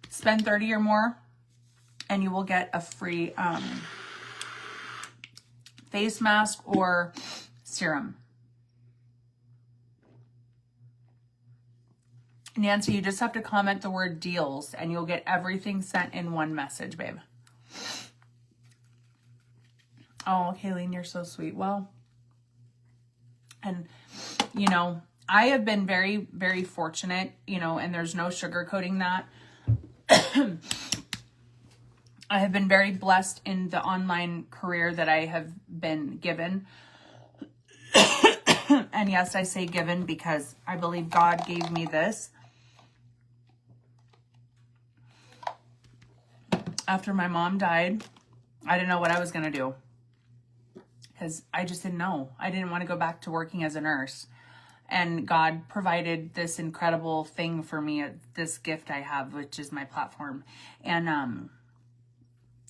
Spend 30 or more and you will get a free face mask or serum. Nancy, you just have to comment the word deals and you'll get everything sent in one message, babe. Oh, Kayleen, you're so sweet. Well, and you know, I have been very, very fortunate, you know, and there's no sugarcoating that. I have been very blessed in the online career that I have been given. And yes, I say given because I believe God gave me this. After my mom died, I didn't know what I was going to do because I just didn't know. I didn't want to go back to working as a nurse. And God provided this incredible thing for me, this gift I have, which is my platform. And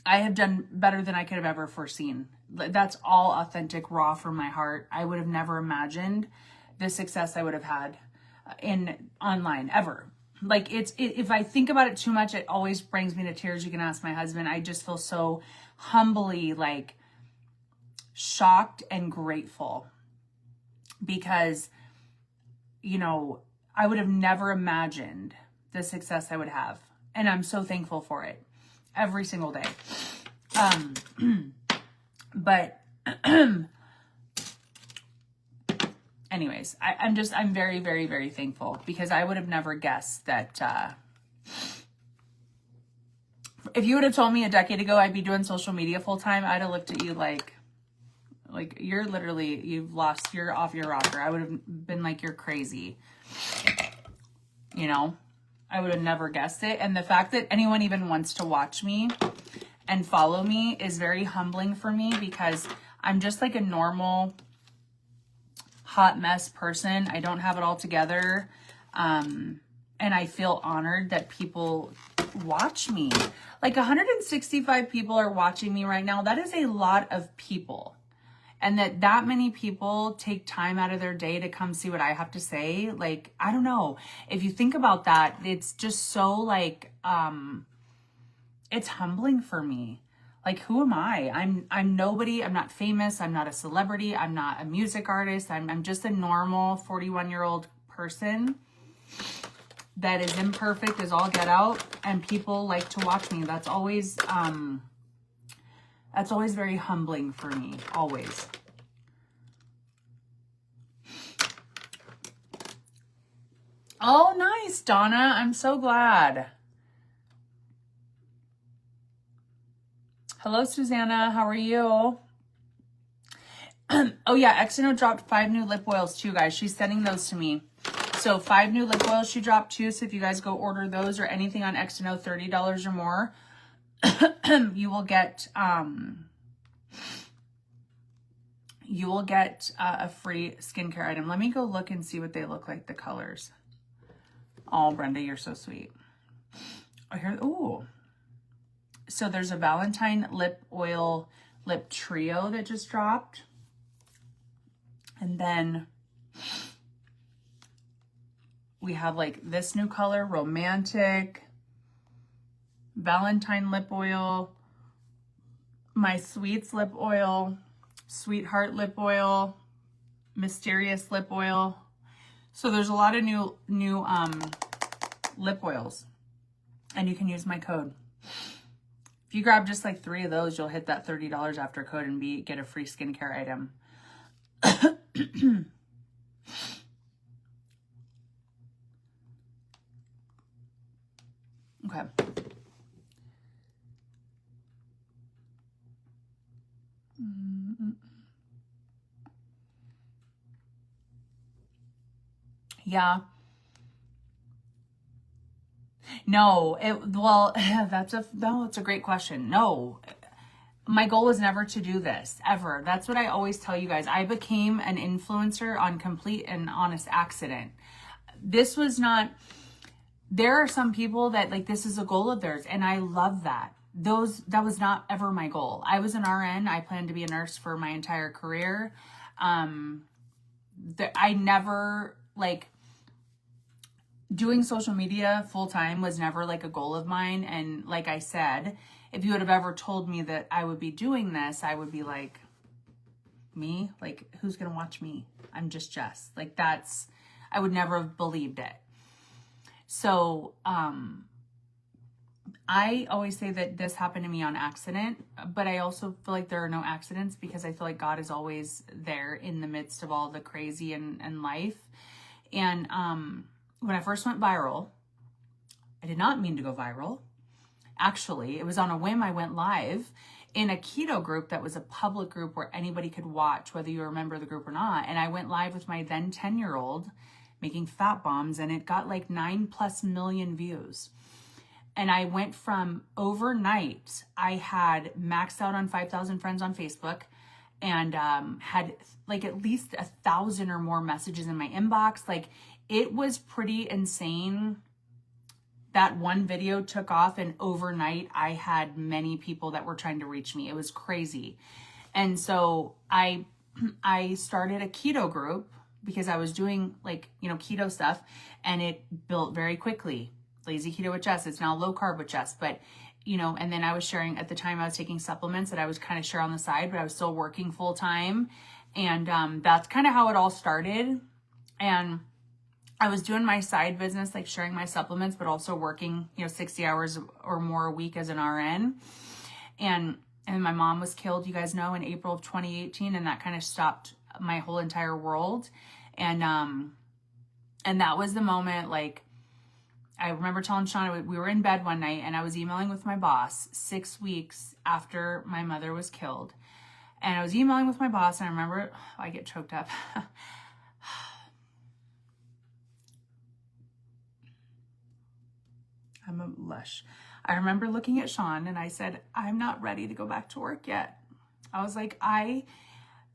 I have done better than I could have ever foreseen. That's all authentic, raw from my heart. I would have never imagined the success I would have had in online ever. Like if I think about it too much, it always brings me to tears. You can ask my husband. I just feel so humbly like shocked and grateful because, you know, I would have never imagined the success I would have. And I'm so thankful for it every single day. But anyways, I'm very, very, very thankful because I would have never guessed that, if you would have told me a decade ago I'd be doing social media full time, I'd have looked at you like you're off your rocker. I would have been like, you're crazy. You know, I would have never guessed it. And the fact that anyone even wants to watch me and follow me is very humbling for me because I'm just like a normal hot mess person. I don't have it all together. And I feel honored that people watch me. Like 165 people are watching me right now. That is a lot of people. And that many people take time out of their day to come see what I have to say. Like, I don't know. If you think about that, it's just so like, it's humbling for me. Like, who am I? I'm nobody. I'm not famous. I'm not a celebrity. I'm not a music artist. I'm just a normal 41-year-old person that is imperfect as all get out. And people like to watch me. That's always very humbling for me, always. Oh, nice, Donna. I'm so glad. Hello, Susanna. How are you? Oh, yeah. Exino dropped 5 new lip oils too, guys. She's sending those to me. So 5 new lip oils she dropped too. So if you guys go order those or anything on Exino, $30 or more, you will get a free skincare item. Let me go look and see what they look like, the colors. Oh, Brenda, you're so sweet. Oh, here, ooh. So there's a Valentine lip oil lip trio that just dropped. And then we have like this new color, Romantic, Valentine lip oil, My Sweets lip oil, Sweetheart lip oil, Mysterious lip oil. So there's a lot of new lip oils, and you can use my code. If you grab just like 3 of those, you'll hit that $30 after code and get a free skincare item. Okay. Yeah. No, that's a great question. No, my goal was never to do this ever. That's what I always tell you guys. I became an influencer on complete and honest accident. This was not, there are some people that like, this is a goal of theirs. And I love that. That was not ever my goal. I was an RN. I planned to be a nurse for my entire career. I never like, doing social media full time was never like a goal of mine. And like I said, if you would have ever told me that I would be doing this, I would be like, me? Like, who's going to watch me? I'm just Jess. Like I would never have believed it. So, I always say that this happened to me on accident, but I also feel like there are no accidents because I feel like God is always there in the midst of all the crazy and life. And, when I first went viral, I did not mean to go viral. Actually, it was on a whim. I went live in a keto group that was a public group where anybody could watch, whether you remember the group or not. And I went live with my then 10-year-old making fat bombs, and it got like 9+ million views. And I went from overnight, I had maxed out on 5,000 friends on Facebook, and had like at least 1,000 or more messages in my inbox. Like, it was pretty insane. That one video took off, and overnight I had many people that were trying to reach me. It was crazy. And so I started a keto group because I was doing like, keto stuff, and it built very quickly. Lazy Keto with Jess. It's now Low Carb with Jess. But, and then I was sharing, at the time I was taking supplements that I was kind of share on the side, but I was still working full time. And that's kind of how it all started. And I was doing my side business, like sharing my supplements, but also working, 60 hours or more a week as an RN. And my mom was killed, you guys know, in April of 2018. And that kind of stopped my whole entire world. And that was the moment, like, I remember telling Sean, we were in bed one night and I was emailing with my boss 6 weeks after my mother was killed. And I was emailing with my boss, and I remember, I get choked up. I'm a lush. I remember looking at Sean and I said, I'm not ready to go back to work yet. I was like, I'm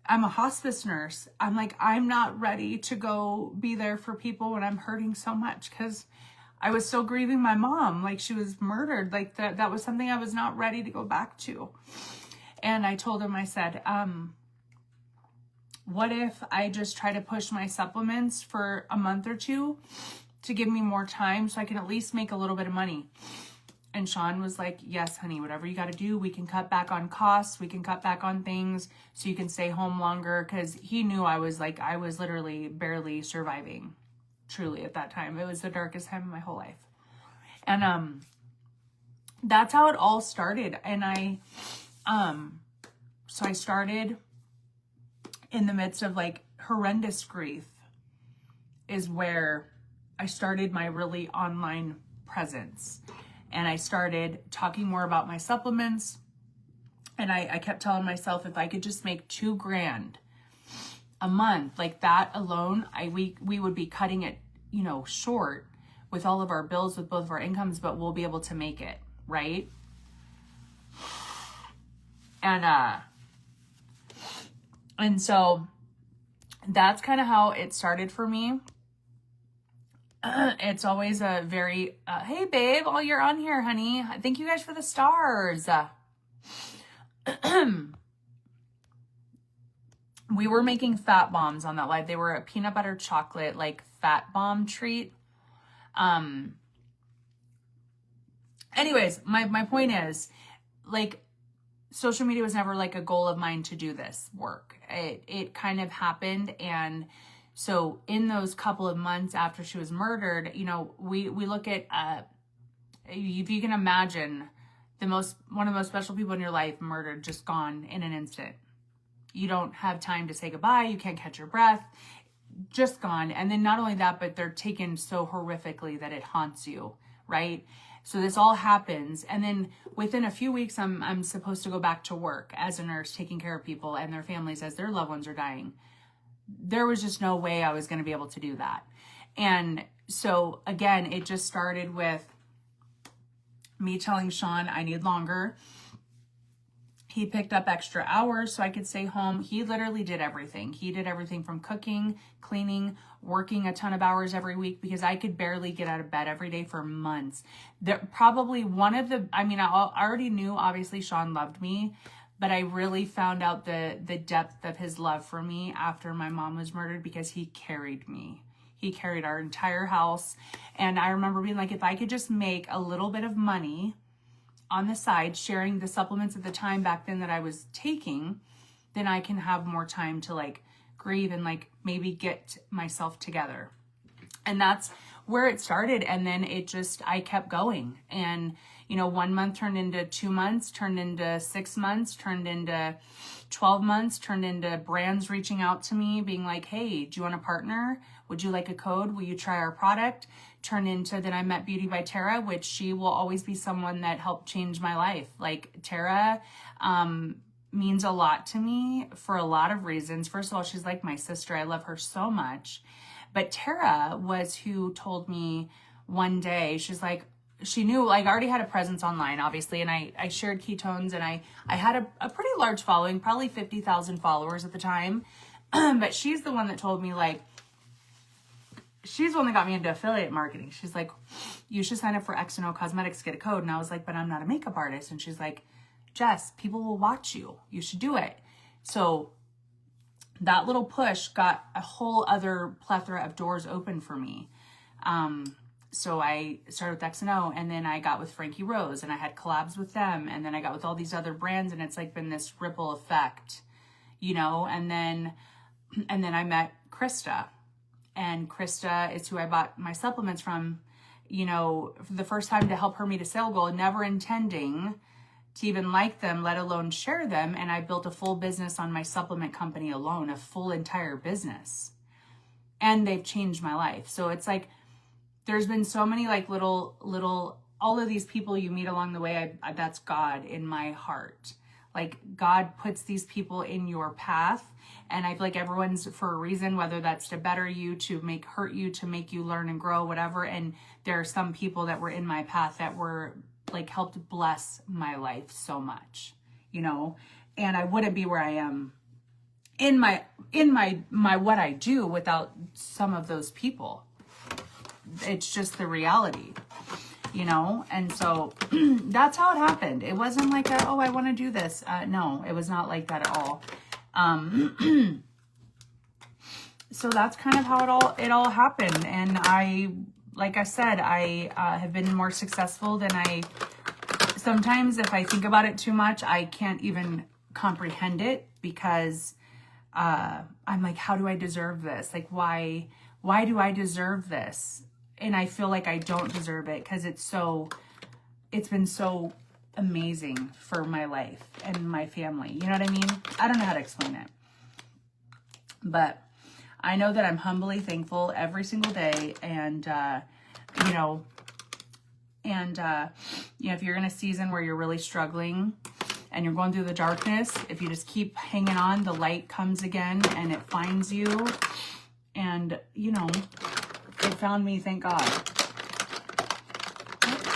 a hospice nurse. I'm like, I'm not ready to go be there for people when I'm hurting so much, because I was still grieving my mom. Like, she was murdered. Like, that was something I was not ready to go back to. And I told him, I said, what if I just try to push my supplements for a month or two to give me more time so I can at least make a little bit of money? And Sean was like, yes, honey, whatever you got to do. We can cut back on costs. We can cut back on things so you can stay home longer. Because he knew I was literally barely surviving. Truly, at that time. It was the darkest time of my whole life. And that's how it all started. And so I started in the midst of like horrendous grief, is where I started my really online presence. And I started talking more about my supplements. And I kept telling myself, if I could just make $2,000 a month, like that alone, we would be cutting it, short with all of our bills, with both of our incomes, but we'll be able to make it, right? And so that's kind of how it started for me. It's always a very, hey babe, oh, you're on here, honey. Thank you guys for the stars. We were making fat bombs on that live. They were a peanut butter chocolate, like fat bomb treat. Anyways, my point is, like, social media was never like a goal of mine to do this work. It kind of happened. And so in those couple of months after she was murdered, we look at, if you can imagine one of the most special people in your life murdered, just gone in an instant. You don't have time to say goodbye. You can't catch your breath, just gone. And then not only that, but they're taken so horrifically that it haunts you, right? So this all happens. And then within a few weeks, I'm supposed to go back to work as a nurse, taking care of people and their families as their loved ones are dying. There was just no way I was going to be able to do that. And so again, it just started with me telling Sean I need longer. He picked up extra hours so I could stay home. He literally did everything. He did everything from cooking, cleaning, working a ton of hours every week, because I could barely get out of bed every day for months. Probably one of the, I already knew, obviously, Sean loved me, but I really found out the depth of his love for me after my mom was murdered, because he carried me. He carried our entire house. And I remember being like, if I could just make a little bit of money on the side, sharing the supplements at the time back then that I was taking, then I can have more time to like grieve and like maybe get myself together. And that's where it started. And then I kept going. And, 1 month turned into 2 months, turned into 6 months, turned into 12 months, turned into brands reaching out to me being like, hey, do you want to partner? Would you like a code? Will you try our product? Turned into, then I met Beauty by Tara, which she will always be someone that helped change my life. Like, Tara means a lot to me for a lot of reasons. First of all, she's like my sister. I love her so much. But Tara was who told me one day, she's like, she knew, like, I already had a presence online, obviously, and I shared ketones, and I had a pretty large following, probably 50,000 followers at the time. But she's the one that told me, like, she's the one that got me into affiliate marketing. She's like, you should sign up for X and O Cosmetics, get a code. And I was like, but I'm not a makeup artist. And she's like, Jess, people will watch you. You should do it. So that little push got a whole other plethora of doors open for me. So I started with X and O, and then I got with Frankie Rose, and I had collabs with them, and then I got with all these other brands, and it's like been this ripple effect, you know. And then I met Krista, and Krista is who I bought my supplements from, you know, for the first time, to help her meet a sale goal, never intending to even like them, let alone share them. And I built a full business on my supplement company alone, a full entire business, and they've changed my life. So it's like, there's been so many like little, all of these people you meet along the way. That's God in my heart. Like, God puts these people in your path, and I feel like everyone's for a reason, whether that's to better you, to hurt you, to make you learn and grow, whatever. And there are some people that were in my path that were like, helped bless my life so much, you know, and I wouldn't be where I am in my what I do without some of those people. It's just the reality, you know? And so that's how it happened. It wasn't like, oh, I want to do this. No, it was not like that at all. So that's kind of how it all happened. And like I said, I have been more successful than sometimes if I think about it too much, I can't even comprehend it, because I'm like, how do I deserve this? Like, why do I deserve this? And I feel like I don't deserve it, because it's been so amazing for my life and my family. You know what I mean? I don't know how to explain it, but I know that I'm humbly thankful every single day. And, you know, if you're in a season where you're really struggling and you're going through the darkness, if you just keep hanging on, the light comes again and it finds you. And, you know, it found me, thank God.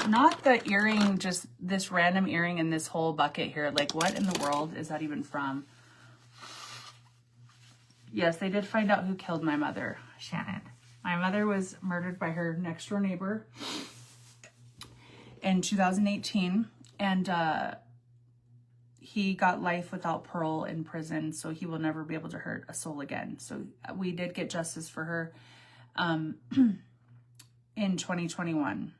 Not the earring, just this random earring in this whole bucket here. Like, what in the world is that even from? Yes, they did find out who killed my mother, Shannon. My mother was murdered by her next door neighbor in 2018. And he got life without parole in prison, so he will never be able to hurt a soul again. So we did get justice for her in 2021.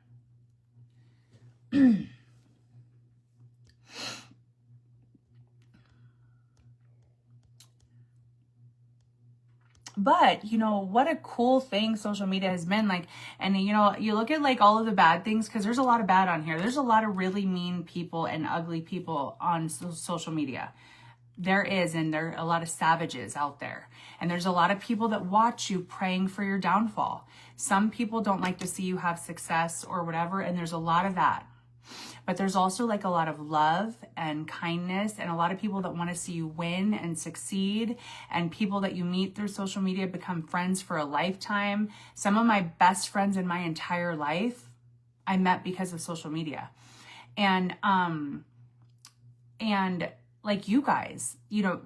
But, you know, what a cool thing social media has been. Like, and, you know, you look at like all of the bad things, because there's a lot of bad on here. There's a lot of really mean people and ugly people on social media. There is, and there are a lot of savages out there. And there's a lot of people that watch you praying for your downfall. Some people don't like to see you have success or whatever, and there's a lot of that. But there's also like a lot of love and kindness, and a lot of people that want to see you win and succeed, and people that you meet through social media become friends for a lifetime. Some of my best friends in my entire life I met because of social media. And like you guys, you know,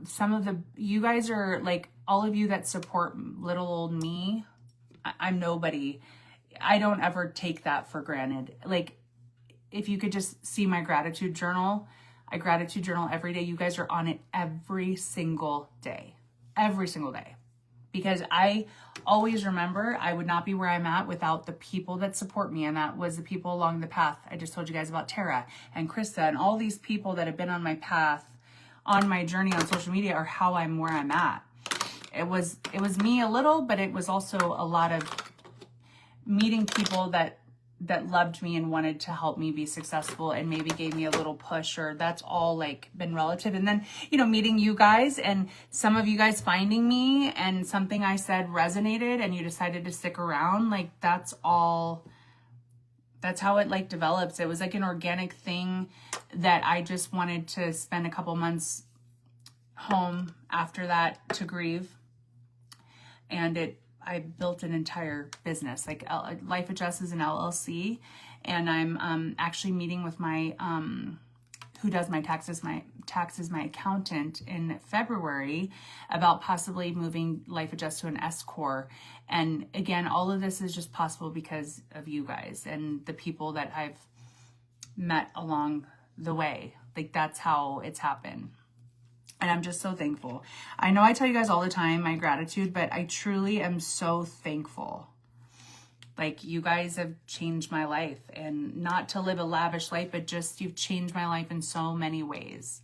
you guys are like, all of you that support little old me. I'm nobody. I don't ever take that for granted. Like, if you could just see my gratitude journal, I gratitude journal every day. You guys are on it every single day, because I always remember I would not be where I'm at without the people that support me. And that was the people along the path. I just told you guys about Tara and Krista, and all these people that have been on my path, on my journey on social media, are how I'm where I'm at. It was me a little, but it was also a lot of meeting people that loved me and wanted to help me be successful, and maybe gave me a little push, or that's all like been relative. And then, you know, meeting you guys, and some of you guys finding me, and something I said resonated and you decided to stick around. Like, that's how it like develops. It was like an organic thing that I just wanted to spend a couple months home after that to grieve. And I built an entire business. Like Life of Jess is an LLC, and I'm actually meeting with my who does my taxes, my accountant in February about possibly moving Life of Jess to an S Corp. And again, all of this is just possible because of you guys and the people that I've met along the way. Like that's how it's happened. And I'm just so thankful. I know I tell you guys all the time my gratitude, but I truly am so thankful. Like you guys have changed my life, and not to live a lavish life, but just you've changed my life in so many ways,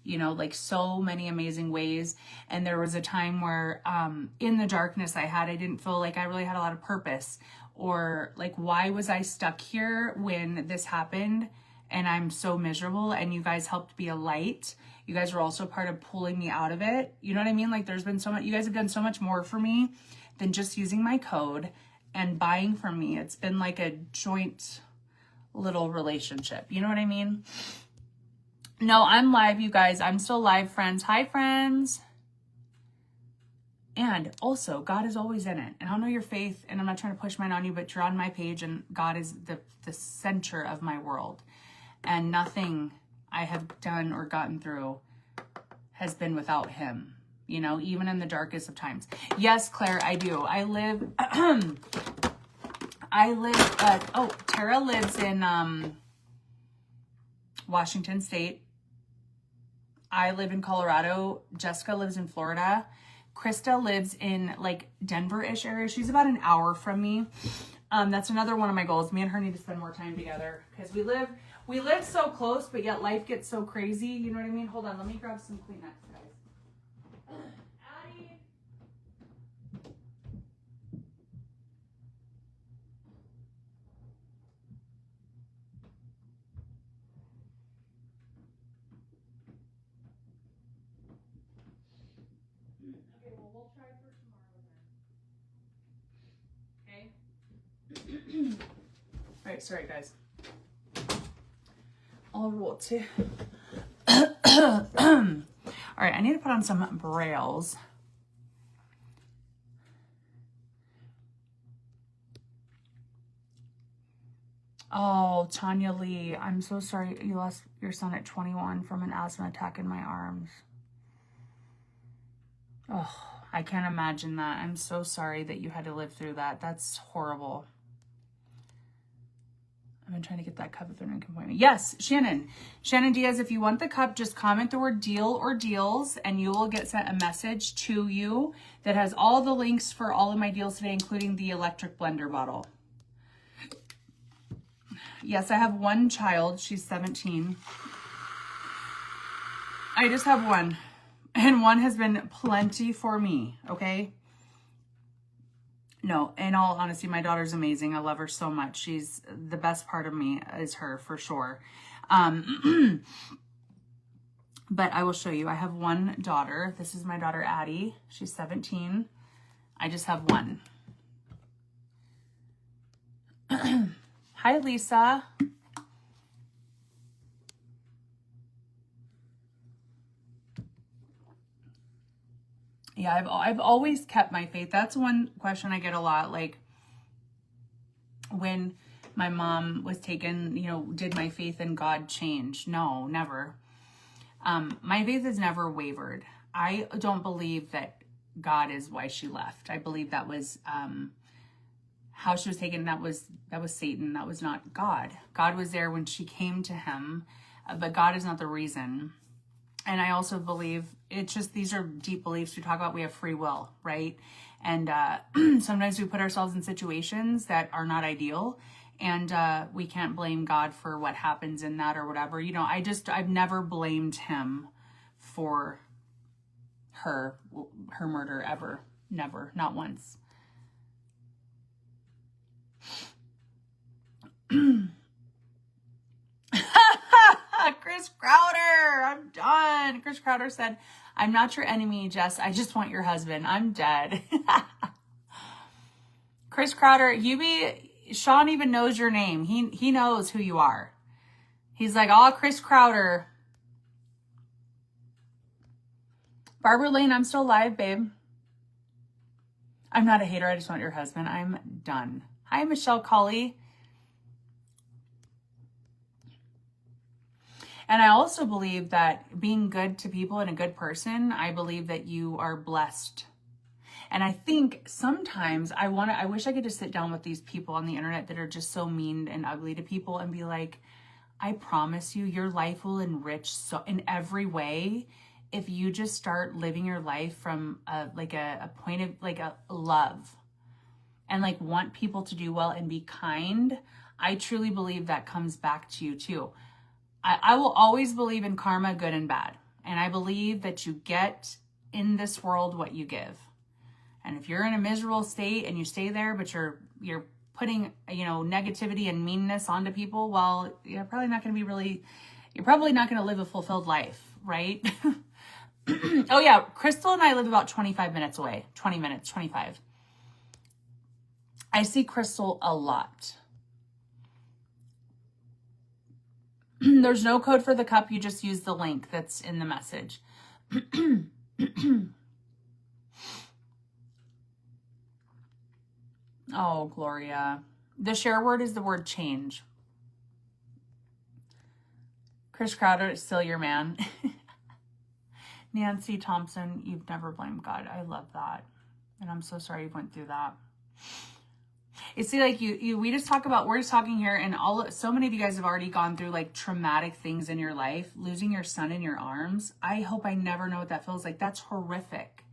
you know, like so many amazing ways. And there was a time where in the darkness I didn't feel like I really had a lot of purpose, or like, why was I stuck here when this happened? And I'm so miserable, and you guys helped be a light. You guys were also part of pulling me out of it. You know what I mean? Like there's been so much, you guys have done so much more for me than just using my code and buying from me. It's been like a joint little relationship. You know what I mean? No, I'm live, you guys. I'm still live, friends. Hi, friends. And also, God is always in it. And I don't know your faith, and I'm not trying to push mine on you, but you're on my page, and God is the center of my world. And nothing I have done or gotten through has been without him, you know, even in the darkest of times. Yes, Claire, I do. I live, Tara lives in Washington State. I live in Colorado. Jessica lives in Florida. Krista lives in like Denver-ish area. She's about an hour from me. That's another one of my goals. Me and her need to spend more time together because we live so close, but yet life gets so crazy. You know what I mean? Hold on. Let me grab some Kleenex, guys. Addie. Okay, well, we'll try for tomorrow then. Okay? All right, sorry, guys. All right, I need to put on some brails. Oh, Tanya Lee, I'm so sorry you lost your son at 21 from an asthma attack in my arms. Oh, I can't imagine that. I'm so sorry that you had to live through that. That's horrible. I've been trying to get that cup if they're not appointment. Yes, Shannon Diaz, if you want the cup, just comment the word deal or deals, and you will get sent a message to you that has all the links for all of my deals today, including the electric blender bottle. Yes, I have one child. She's 17. I just have one, and one has been plenty for me, okay? No, in all honesty, my daughter's amazing. I love her so much. She's the best part of me is her for sure. But I will show you. I have one daughter. This is my daughter, Addie. She's 17. I just have one. Hi, Lisa. Yeah, I've always kept my faith. That's one question I get a lot. Like when my mom was taken, you know, did my faith in God change? No, never. My faith has never wavered. I don't believe that God is why she left. I believe that was how she was taken. That was Satan. That was not God. God was there when she came to him, but God is not the reason. And I also believe it's just, these are deep beliefs we talk about. We have free will, right? And sometimes we put ourselves in situations that are not ideal, and we can't blame God for what happens in that or whatever. You know, I've never blamed him for her murder ever. Never, not once. Chris Crowder, I'm done. Chris Crowder said, I'm not your enemy, Jess. I just want your husband. I'm dead. Chris Crowder, Sean even knows your name. He knows who you are. He's like, oh, Chris Crowder. Barbara Lane, I'm still live, babe. I'm not a hater. I just want your husband. I'm done. Hi, Michelle Colley. And I also believe that being good to people and a good person, I believe that you are blessed. And I think sometimes I wish I could just sit down with these people on the internet that are just so mean and ugly to people and be like, I promise you, your life will enrich so in every way if you just start living your life from a point of like a love and like want people to do well and be kind. I truly believe that comes back to you too. I will always believe in karma, good and bad. And I believe that you get in this world what you give. And if you're in a miserable state and you stay there, but you're putting, negativity and meanness onto people, well, you're probably not going to live a fulfilled life, right? Oh yeah, Crystal and I live about 25 minutes away, 20 minutes, 25. I see Crystal a lot. There's no code for the cup. You just use the link that's in the message. Oh, Gloria. The share word is the word change. Chris Crowder is still your man. Nancy Thompson, you've never blamed God. I love that. And I'm so sorry you went through that. You see, like we're just talking here, and so many of you guys have already gone through like traumatic things in your life, losing your son in your arms. I hope I never know what that feels like. That's horrific,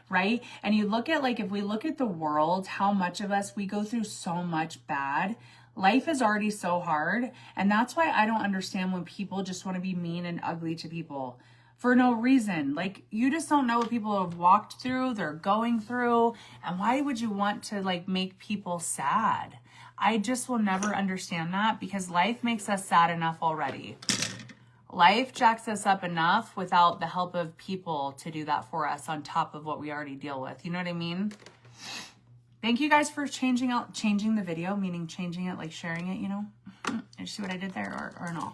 right? And you look at if we look at the world, how much of us, we go through so much bad. Life is already so hard. And that's why I don't understand when people just want to be mean and ugly to people for no reason. Like, you just don't know what people have walked through, they're going through, and why would you want to make people sad? I just will never understand that, because life makes us sad enough already. Life jacks us up enough without the help of people to do that for us on top of what we already deal with. You know what I mean? Thank you guys for changing the video, meaning changing it, like sharing it, Did you see what I did there or no?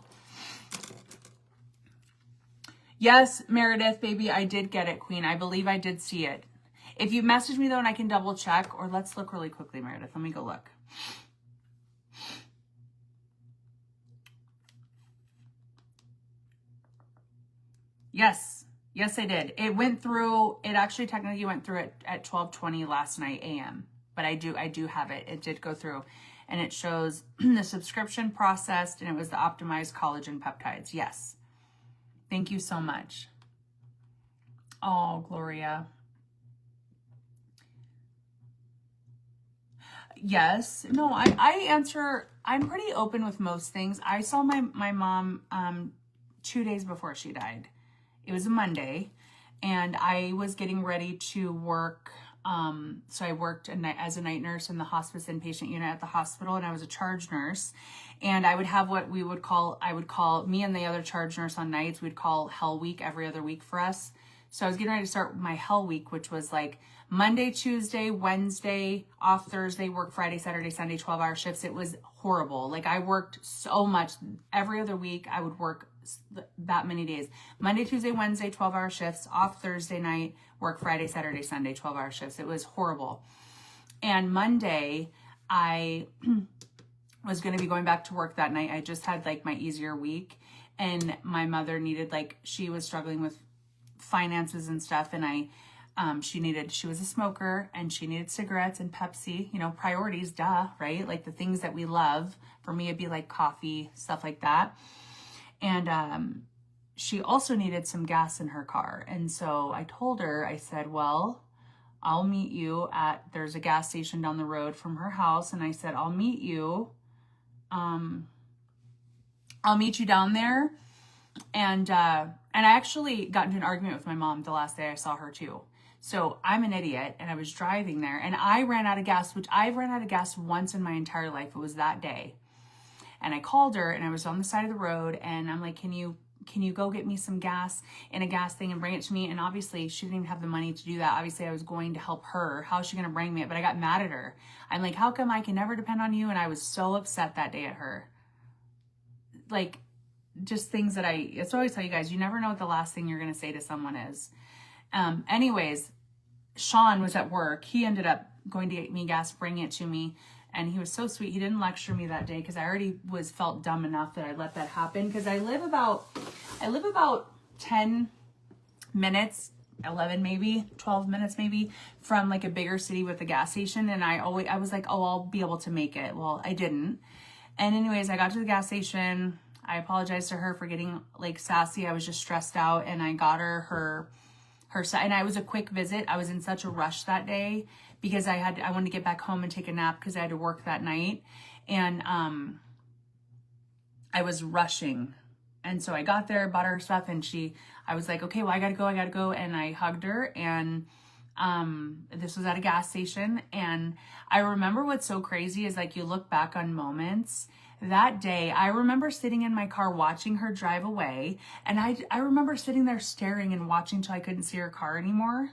Yes, Meredith, baby, I did get it, Queen. I believe I did see it. If you message me, though, and I can double check, or let's look really quickly, Meredith. Let me go look. Yes, I did. It actually technically went through at 12:20 last night a.m., but I do have it. It did go through, and it shows the subscription processed, and it was the optimized collagen peptides. Yes. Thank you so much. Oh, Gloria. Yes. No, I answer, I'm pretty open with most things. I saw my mom 2 days before she died. It was a Monday, and I was getting ready to work. So I worked as a night nurse in the hospice inpatient unit at the hospital, and I was a charge nurse. And I would have what I would call me and the other charge nurse on nights, we'd call Hell Week every other week for us. So I was getting ready to start my Hell Week, which was like Monday, Tuesday, Wednesday, off Thursday, work Friday, Saturday, Sunday, 12-hour shifts. It was horrible. Like, I worked so much. Every other week, I would work that many days. Monday, Tuesday, Wednesday, 12-hour shifts, off Thursday night, work Friday, Saturday, Sunday, 12-hour shifts. It was horrible. And Monday, I was going to be going back to work that night. I just had my easier week, and my mother needed, she was struggling with finances and stuff, and she was a smoker, and she needed cigarettes and Pepsi, priorities, duh, right? Like the things that we love. For me, it'd be like coffee, stuff like that. And she also needed some gas in her car. And so I told her, I said, well, I'll meet you there's a gas station down the road from her house. And I said, I'll meet you down there. And I actually got into an argument with my mom the last day I saw her too. So I'm an idiot, and I was driving there, and I ran out of gas, which I've ran out of gas once in my entire life. It was that day. And I called her, and I was on the side of the road, and I'm like, can you go get me some gas in a gas thing and bring it to me? And obviously she didn't even have the money to do that. Obviously I was going to help her. How is she going to bring me it? But I got mad at her. I'm like, how come I can never depend on you? And I was so upset that day at her. Just things that it's always tell you guys, you never know what the last thing you're going to say to someone is. Anyways, Sean was at work. He ended up going to get me gas, bringing it to me. And he was so sweet. He didn't lecture me that day because I already felt dumb enough that I let that happen. Because I live about 10 minutes, 11 maybe, 12 minutes maybe from like a bigger city with a gas station. And I was like, oh, I'll be able to make it. Well, I didn't. And anyways, I got to the gas station. I apologized to her for getting like sassy. I was just stressed out, and I got her and it was a quick visit. I was in such a rush that day because I wanted to get back home and take a nap because I had to work that night. And I was rushing. And so I got there, bought her stuff, and I was like, okay, well, I gotta go. And I hugged her, and this was at a gas station. And I remember what's so crazy is like, you look back on moments that day. I remember sitting in my car watching her drive away, and I remember sitting there staring and watching till I couldn't see her car anymore.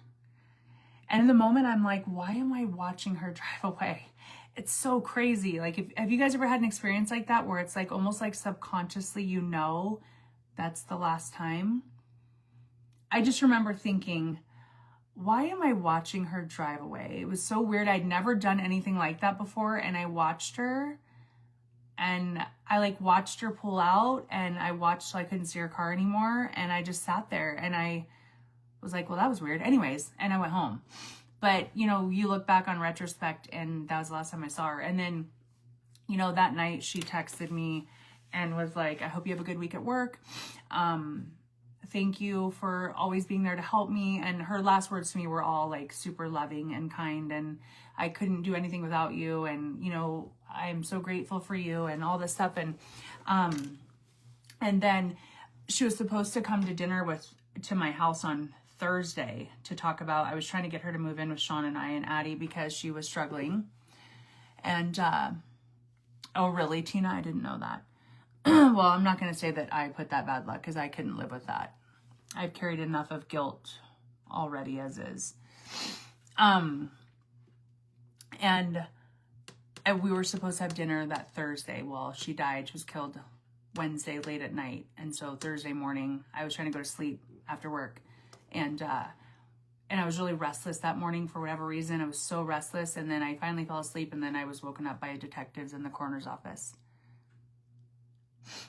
And in the moment, I'm like, why am I watching her drive away? It's so crazy. Like, have you guys ever had an experience like that where it's like almost like subconsciously, you know, that's the last time? I just remember thinking, why am I watching her drive away? It was so weird. I'd never done anything like that before. And I watched her, and I like watched her pull out, and I watched till I couldn't see her car anymore. And I just sat there, and I was like, well, that was weird. Anyways, and I went home. But, you know, you look back on retrospect, and that was the last time I saw her. And then, you know, that night she texted me and was like, I hope you have a good week at work. Thank you for always being there to help me. And her last words to me were all like super loving and kind, and I couldn't do anything without you. And, you know, I'm so grateful for you and all this stuff. And then she was supposed to come to dinner to my house on Thursday to talk about, I was trying to get her to move in with Sean and I and Addie because she was struggling. And, oh, really, Tina? I didn't know that. Well, I'm not going to say that I put that bad luck because I couldn't live with that. I've carried enough of guilt already as is. And we were supposed to have dinner that Thursday. Well, she died. She was killed Wednesday late at night. And so Thursday morning, I was trying to go to sleep after work. And I was really restless that morning for whatever reason. I was so restless. And then I finally fell asleep, and then I was woken up by detectives in the coroner's office.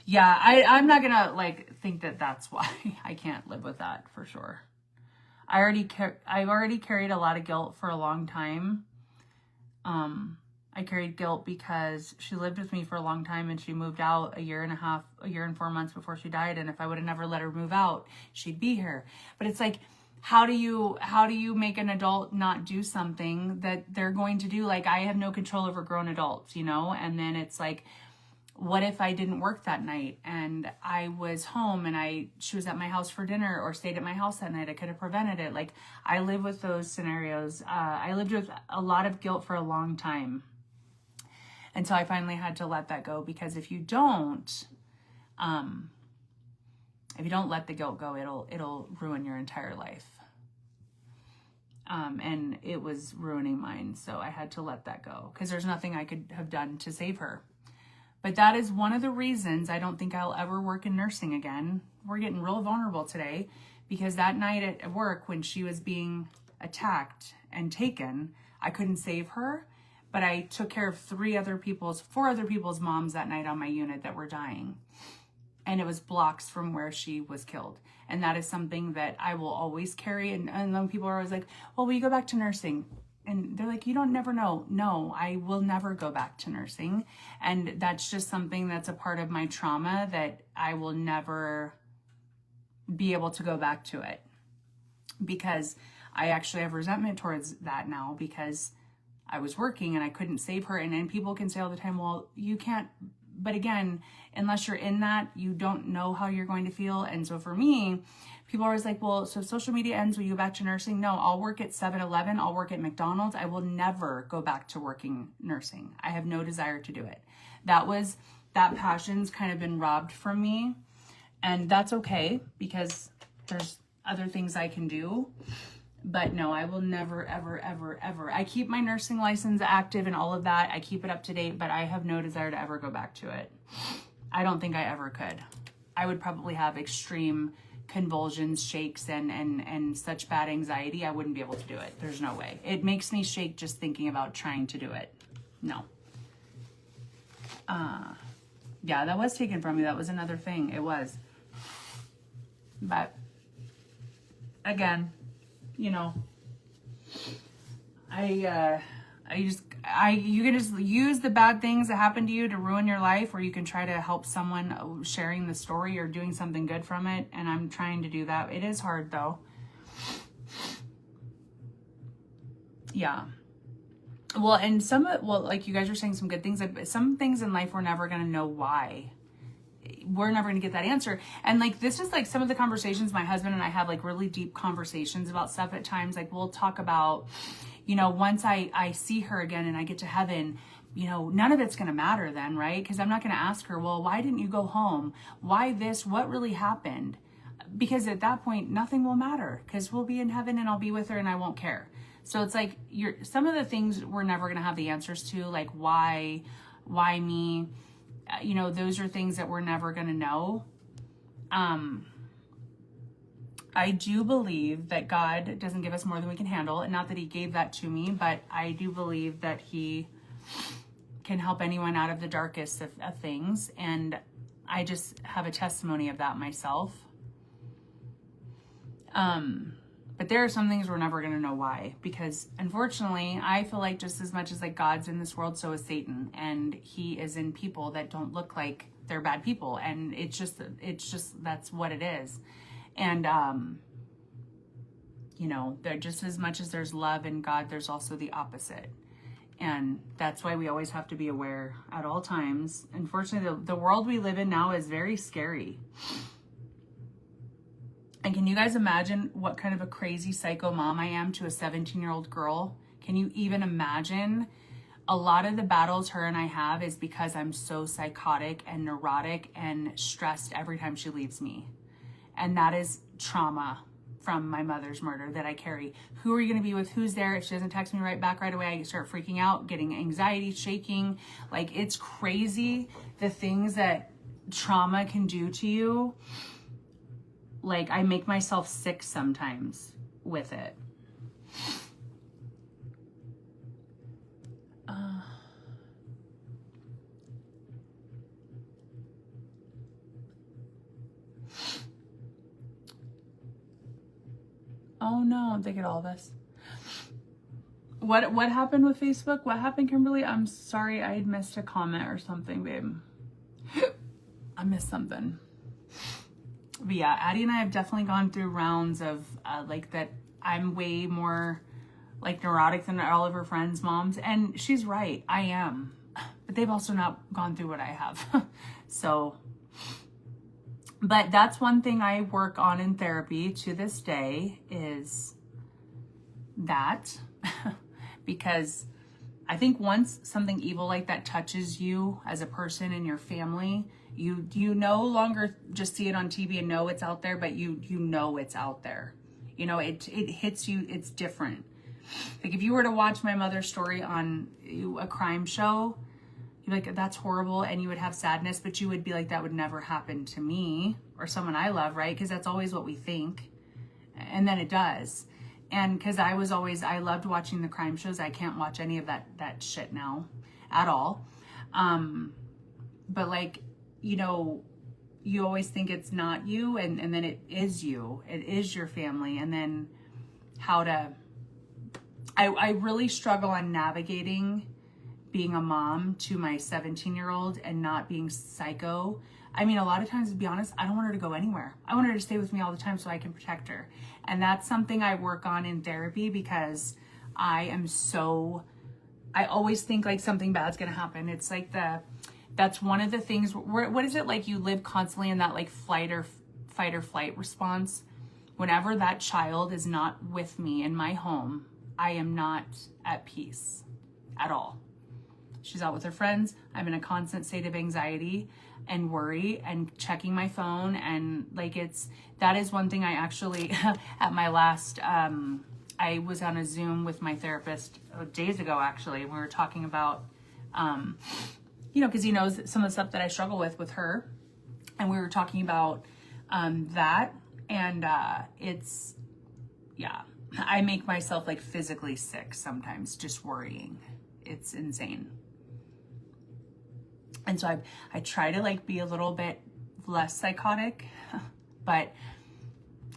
Yeah, I'm not gonna like think that that's why. I can't live with that for sure. I've already carried a lot of guilt for a long time. I carried guilt because she lived with me for a long time, and she moved out a year and 4 months before she died. And if I would have never let her move out, she'd be here. But it's like, how do you make an adult not do something that they're going to do? Like, I have no control over grown adults, you know? And then it's like, what if I didn't work that night and I was home and she was at my house for dinner or stayed at my house that night? I could have prevented it. Like, I live with those scenarios. I lived with a lot of guilt for a long time until I finally had to let that go, because if you don't let the guilt go, it'll ruin your entire life. And it was ruining mine. So I had to let that go because there's nothing I could have done to save her. But that is one of the reasons I don't think I'll ever work in nursing again. We're getting real vulnerable today, because that night at work when she was being attacked and taken, I couldn't save her, but I took care of 4 other people's moms that night on my unit that were dying. And it was blocks from where she was killed. And that is something that I will always carry. And then people are always like, well, will you go back to nursing? And they're like, you don't never know. No, I will never go back to nursing. And that's just something that's a part of my trauma that I will never be able to go back to it, because I actually have resentment towards that now, because I was working and I couldn't save her. And then people can say all the time, well, you can't. But again, unless you're in that, you don't know how you're going to feel. And so for me, people are always like, well, so if social media ends, will you go back to nursing? No, I'll work at 7-Eleven. I'll work at McDonald's. I will never go back to working nursing. I have no desire to do it. That passion's kind of been robbed from me. And that's okay, because there's other things I can do. But no, I will never, ever, ever, ever. I keep my nursing license active and all of that. I keep it up to date, but I have no desire to ever go back to it. I don't think I ever could. I would probably have extreme convulsions, shakes, and such bad anxiety, I wouldn't be able to do it. There's no way. It makes me shake just thinking about trying to do it. No. Yeah, that was taken from me. That was another thing. It was. But again, you know, you can just use the bad things that happen to you to ruin your life, or you can try to help someone sharing the story or doing something good from it. And I'm trying to do that. It is hard though. Yeah. Well, and like you guys are saying some good things. Some things in life we're never going to know why. We're never going to get that answer. And like, this is like some of the conversations my husband and I have, like really deep conversations about stuff at times. Like we'll talk about, you know, once I see her again and I get to heaven, you know, none of it's going to matter then, right? Because I'm not going to ask her, well, why didn't you go home? Why this? What really happened? Because at that point, nothing will matter because we'll be in heaven and I'll be with her and I won't care. So it's like some of the things we're never going to have the answers to, like why me? You know, those are things that we're never going to know. I do believe that God doesn't give us more than we can handle. And not that he gave that to me, but I do believe that he can help anyone out of the darkest of things. And I just have a testimony of that myself. But there are some things we're never going to know why, because unfortunately, I feel like just as much as like God's in this world, so is Satan, and he is in people that don't look like they're bad people. And it's just, that's what it is. And, you know, they're just as much as there's love in God, there's also the opposite. And that's why we always have to be aware at all times. Unfortunately, the world we live in now is very scary. And can you guys imagine what kind of a crazy psycho mom I am to a 17-year-old girl? Can you even imagine? A lot of the battles her and I have is because I'm so psychotic and neurotic and stressed every time she leaves me. And that is trauma from my mother's murder that I carry. Who are you going to be with? Who's there? If she doesn't text me right back right away, I start freaking out, getting anxiety, shaking. Like, it's crazy the things that trauma can do to you. Like, I make myself sick sometimes with it. Oh no, they get all this. What happened with Facebook? What happened, Kimberly? I'm sorry, I had missed a comment or something, babe. I missed something. But yeah, Addie and I have definitely gone through rounds of like that. I'm way more like neurotic than all of her friends' moms. And she's right, I am. But they've also not gone through what I have. So, but that's one thing I work on in therapy to this day is that. Because I think once something evil like that touches you as a person in your family, you no longer just see it on TV and know it's out there, but you know it's out there. You know, it hits you, it's different. Like if you were to watch my mother's story on a crime show, you'd be like, that's horrible, and you would have sadness, but you would be like, that would never happen to me or someone I love, right? Because that's always what we think. And then it does. And because I loved watching the crime shows. I can't watch any of that shit now at all. But like, you know, you always think it's not you, and then it is you. It is your family. And then I really struggle on navigating being a mom to my 17-year-old and not being psycho. I mean, a lot of times, to be honest, I don't want her to go anywhere. I want her to stay with me all the time so I can protect her. And that's something I work on in therapy because I always think like something bad's going to happen. It's like that's one of the things, what is it like you live constantly in that like fight or flight response? Whenever that child is not with me in my home, I am not at peace at all. She's out with her friends. I'm in a constant state of anxiety and worry and checking my phone. And like, that is one thing I actually, at my last, I was on a Zoom with my therapist days ago, actually. We were talking about, you know, cause he knows some of the stuff that I struggle with her. And we were talking about, that. And it's, yeah, I make myself like physically sick sometimes just worrying. It's insane. And so I try to like be a little bit less psychotic, but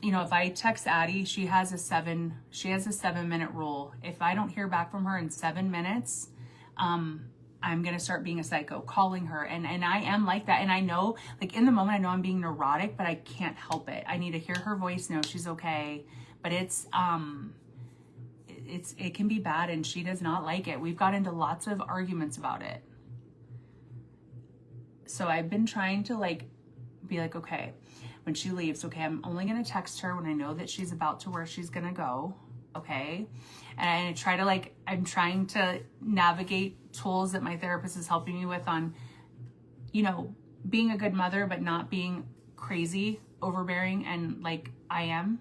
you know, if I text Addie, she has a 7-minute rule. If I don't hear back from her in 7 minutes, I'm going to start being a psycho, calling her. And I am like that. And I know, like in the moment, I know I'm being neurotic, but I can't help it. I need to hear her voice, know she's okay. But it can be bad, and she does not like it. We've got into lots of arguments about it. So I've been trying to like, be like, okay, when she leaves, okay, I'm only going to text her when I know that she's about to where she's going to go. Okay. And I try to like, I'm trying to navigate tools that my therapist is helping me with on, you know, being a good mother, but not being crazy, overbearing, and like I am.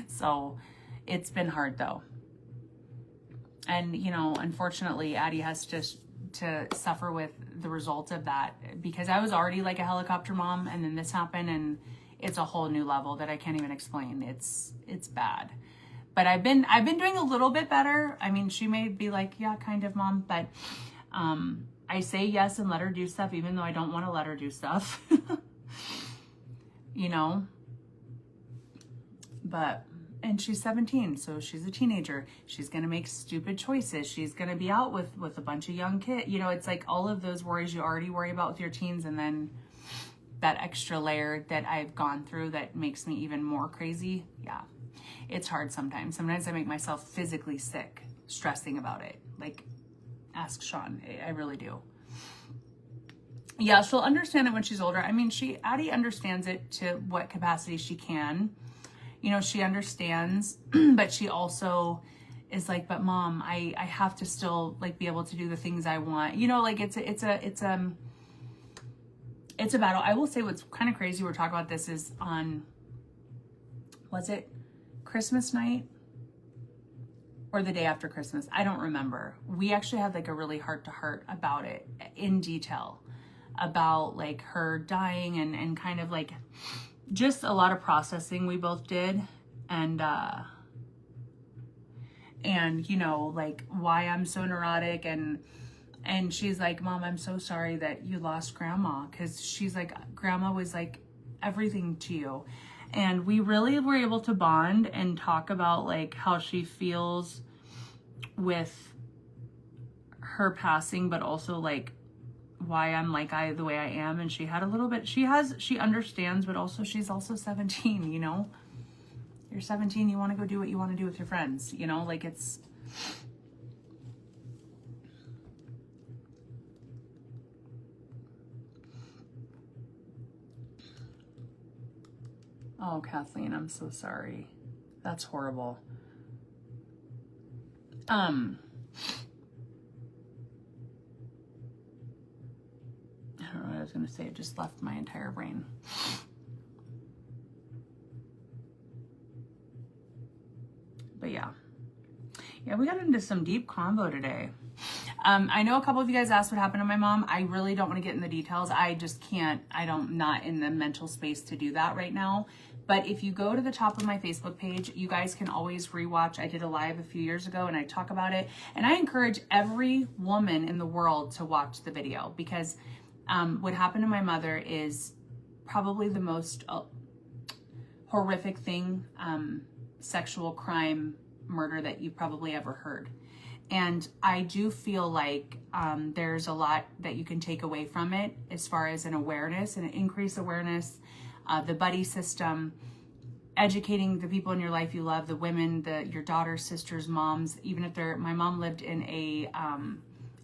So it's been hard though. And, you know, unfortunately, Addie has to suffer with the result of that, because I was already like a helicopter mom, and then this happened, and it's a whole new level that I can't even explain. It's bad. But I've been doing a little bit better. I mean, she may be like, yeah, kind of, Mom, but I say yes and let her do stuff, even though I don't want to let her do stuff. You know? But, and she's 17, so she's a teenager. She's going to make stupid choices. She's going to be out with a bunch of young kids. You know, it's like all of those worries you already worry about with your teens, and then that extra layer that I've gone through that makes me even more crazy. Yeah, it's hard sometimes. Sometimes I make myself physically sick stressing about it. Like, ask Sean. I really do. Yeah, she'll understand it when she's older. I mean, Addie understands it to what capacity she can. You know, she understands, but she also is like, but Mom, I have to still like be able to do the things I want. You know, like it's a battle. I will say what's kind of crazy. We're talking about this is on, was it Christmas night or the day after Christmas? I don't remember. We actually had like a really heart-to-heart about it in detail, about like her dying and kind of like just a lot of processing we both did, and you know, like why I'm so neurotic, and she's like, Mom, I'm so sorry that you lost Grandma, because she's like, Grandma was like everything to you. And we really were able to bond and talk about like how she feels with her passing, but also like why I'm like the way I am. And she had a little bit, she understands, but also she's also 17, you know. You're 17, you want to go do what you want to do with your friends, you know, like it's oh, Kathleen, I'm so sorry. That's horrible. I don't know what I was going to say. It just left my entire brain. But yeah, we got into some deep convo today. I know a couple of you guys asked what happened to my mom. I really don't want to get in the details. I just can't. I'm not in the mental space to do that right now. But if you go to the top of my Facebook page, you guys can always rewatch. I did a live a few years ago and I talk about it. And I encourage every woman in the world to watch the video, because what happened to my mother is probably the most horrific thing, sexual crime, murder that you've probably ever heard. And I do feel like there's a lot that you can take away from it as far as an awareness and an increased awareness, the buddy system, educating the people in your life you love, the women, your daughters, sisters, moms, even if my mom lived in a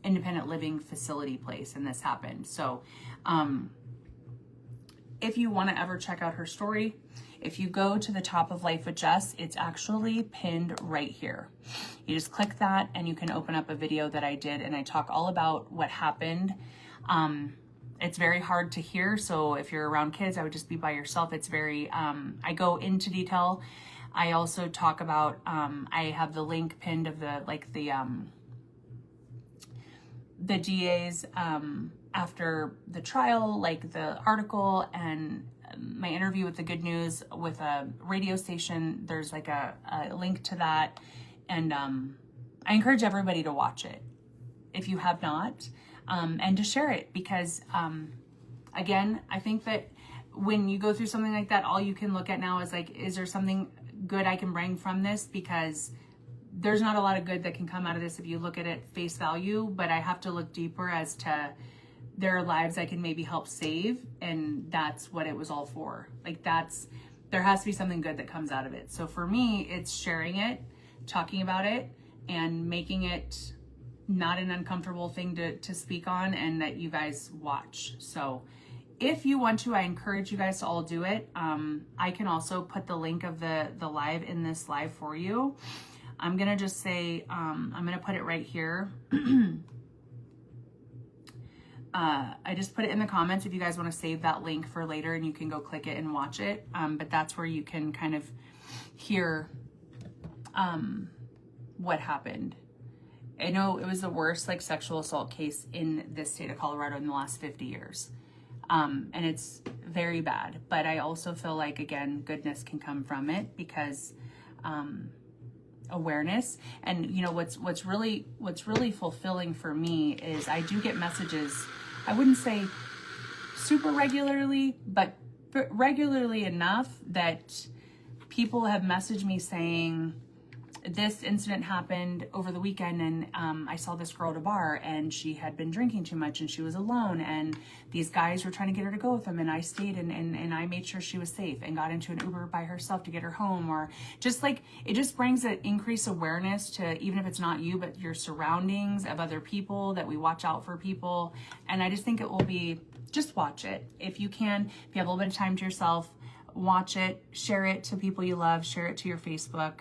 independent living facility place and this happened. So if you want to ever check out her story, if you go to the top of Life with Jess, it's actually pinned right here. You just click that and you can open up a video that I did, and I talk all about what happened. It's very hard to hear, so if you're around kids, I would just be by yourself. It's very, I go into detail. I also talk about, I have the link pinned of the DA's after the trial, like the article, and my interview with the Good News with a radio station. There's like a link to that. And I encourage everybody to watch it if you have not, and to share it because, again, I think that when you go through something like that, all you can look at now is like, is there something good I can bring from this? Because there's not a lot of good that can come out of this if you look at it face value, but I have to look deeper as to there are lives I can maybe help save, and that's what it was all for. Like there has to be something good that comes out of it. So for me, it's sharing it, talking about it, and making it not an uncomfortable thing to speak on, and that you guys watch. So if you want to, I encourage you guys to all do it. I can also put the link of the live in this live for you. I'm gonna just say, I'm gonna put it right here. I just put it in the comments if you guys want to save that link for later, and you can go click it and watch it. But that's where you can kind of hear what happened. I know it was the worst like sexual assault case in this state of Colorado in the last 50 years. And it's very bad, but I also feel like, again, goodness can come from it because awareness. And you know what's really fulfilling for me is I do get messages, I wouldn't say super regularly, but regularly enough that people have messaged me saying, this incident happened over the weekend, and I saw this girl at a bar, and she had been drinking too much, and she was alone, and these guys were trying to get her to go with them, and I stayed and I made sure she was safe and got into an Uber by herself to get her home. Or just like, it just brings an increased awareness to, even if it's not you, but your surroundings of other people, that we watch out for people. And I just think it will be, just watch it. If you can, if you have a little bit of time to yourself, watch it, share it to people you love, share it to your Facebook.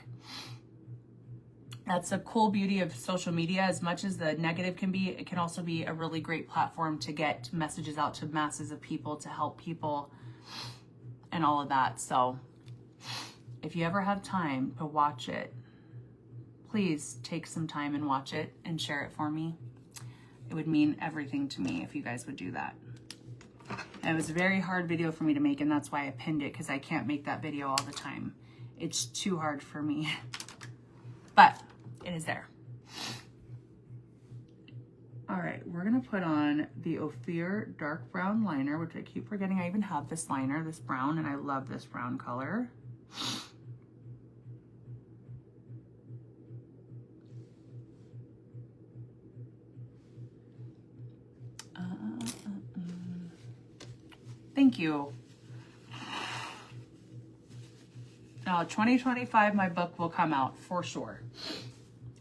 That's a cool beauty of social media. As much as the negative can be, it can also be a really great platform to get messages out to masses of people, to help people and all of that. So if you ever have time to watch it, please take some time and watch it and share it for me. It would mean everything to me if you guys would do that. And it was a very hard video for me to make, and that's why I pinned it, because I can't make that video all the time. It's too hard for me. But it is there. All right, we're gonna put on the Ophir dark brown liner, which I keep forgetting I even have this liner, this brown, and I love this brown color. Thank you. Now, 2025, my book will come out for sure.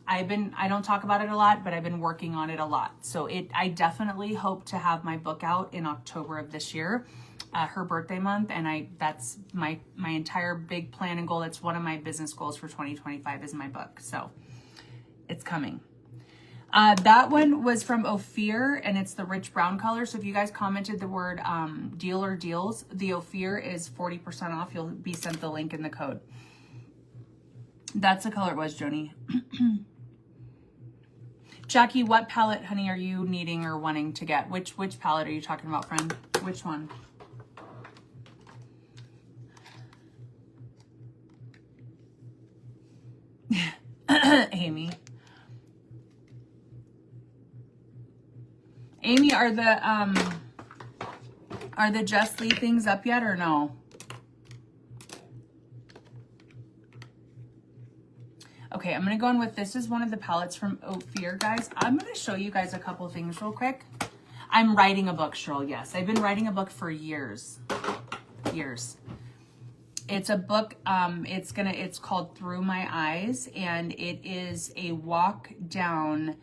I don't talk about it a lot, but I've been working on it a lot. So I definitely hope to have my book out in October of this year, her birthday month. And that's my entire big plan and goal. That's one of my business goals for 2025 is my book. So it's coming. That one was from Ophir, and it's the rich brown color. So if you guys commented the word deal or deals, the Ophir is 40% off. You'll be sent the link in the code. That's the color it was, Joni. Jackie, what palette, honey, are you needing or wanting to get? Which palette are you talking about, friend? Which one? Amy. Amy, are the Jess Lee things up yet or no? Okay, I'm gonna go in with, this is one of the palettes from Ophir, guys. I'm gonna show you guys a couple things real quick. I'm writing a book, Cheryl, yes. I've been writing a book for years. It's a book, it's called Through My Eyes, and it is a walk down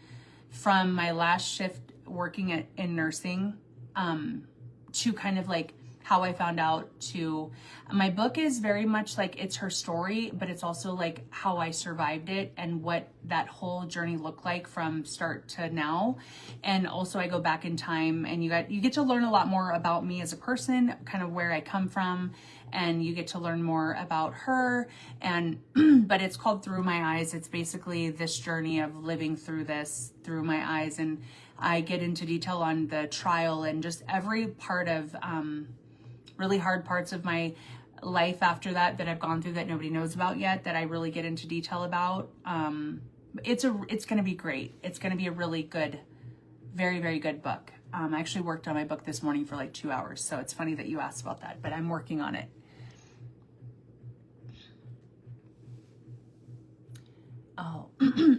from my last shift working in nursing to kind of like how I found out to, my book is very much like, it's her story, but it's also like how I survived it and what that whole journey looked like from start to now. And also I go back in time, and you get to learn a lot more about me as a person, kind of where I come from, and you get to learn more about her. And but it's called Through My Eyes. It's basically this journey of living through this through my eyes, and I get into detail on the trial and just every part of really hard parts of my life after that I've gone through that nobody knows about yet, that I really get into detail about. It's going to be great. It's going to be a really good, very, very good book. I actually worked on my book this morning for like 2 hours. So it's funny that you asked about that, but I'm working on it. Oh,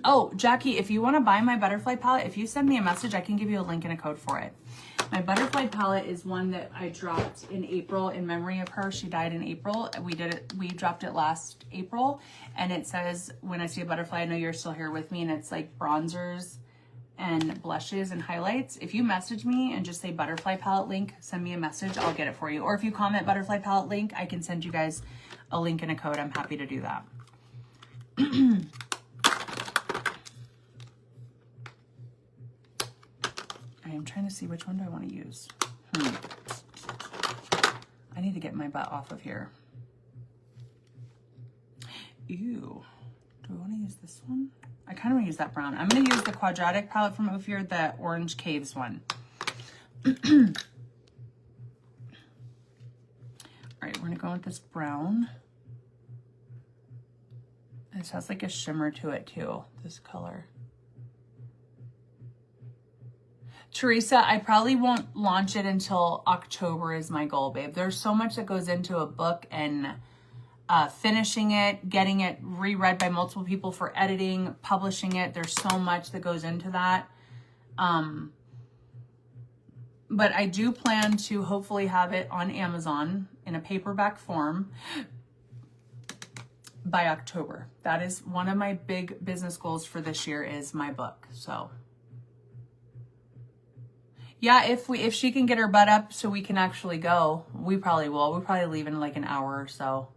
oh, Jackie, if you want to buy my butterfly palette, if you send me a message, I can give you a link and a code for it. My butterfly palette is one that I dropped in April in memory of her. She died in April. We dropped it last April, and it says, when I see a butterfly, I know you're still here with me. And it's like bronzers and blushes and highlights. If you message me and just say butterfly palette link, send me a message, I'll get it for you. Or if you comment butterfly palette link, I can send you guys a link and a code. I'm happy to do that. I'm trying to see which one do I want to use. I need to get my butt off of here. Ew. Do I want to use this one? I kind of want to use that brown. I'm going to use the quadratic palette from Ophir, the Orange Caves one. All right, we're going to go with this brown. This has like a shimmer to it too, this color. Teresa, I probably won't launch it until October is my goal, babe. There's so much that goes into a book, and finishing it, getting it reread by multiple people for editing, publishing it. There's so much that goes into that. But I do plan to hopefully have it on Amazon in a paperback form by October. That is one of my big business goals for this year, is my book. So yeah, if she can get her butt up so we can actually go, we probably will. We'll probably leave in like an hour or so.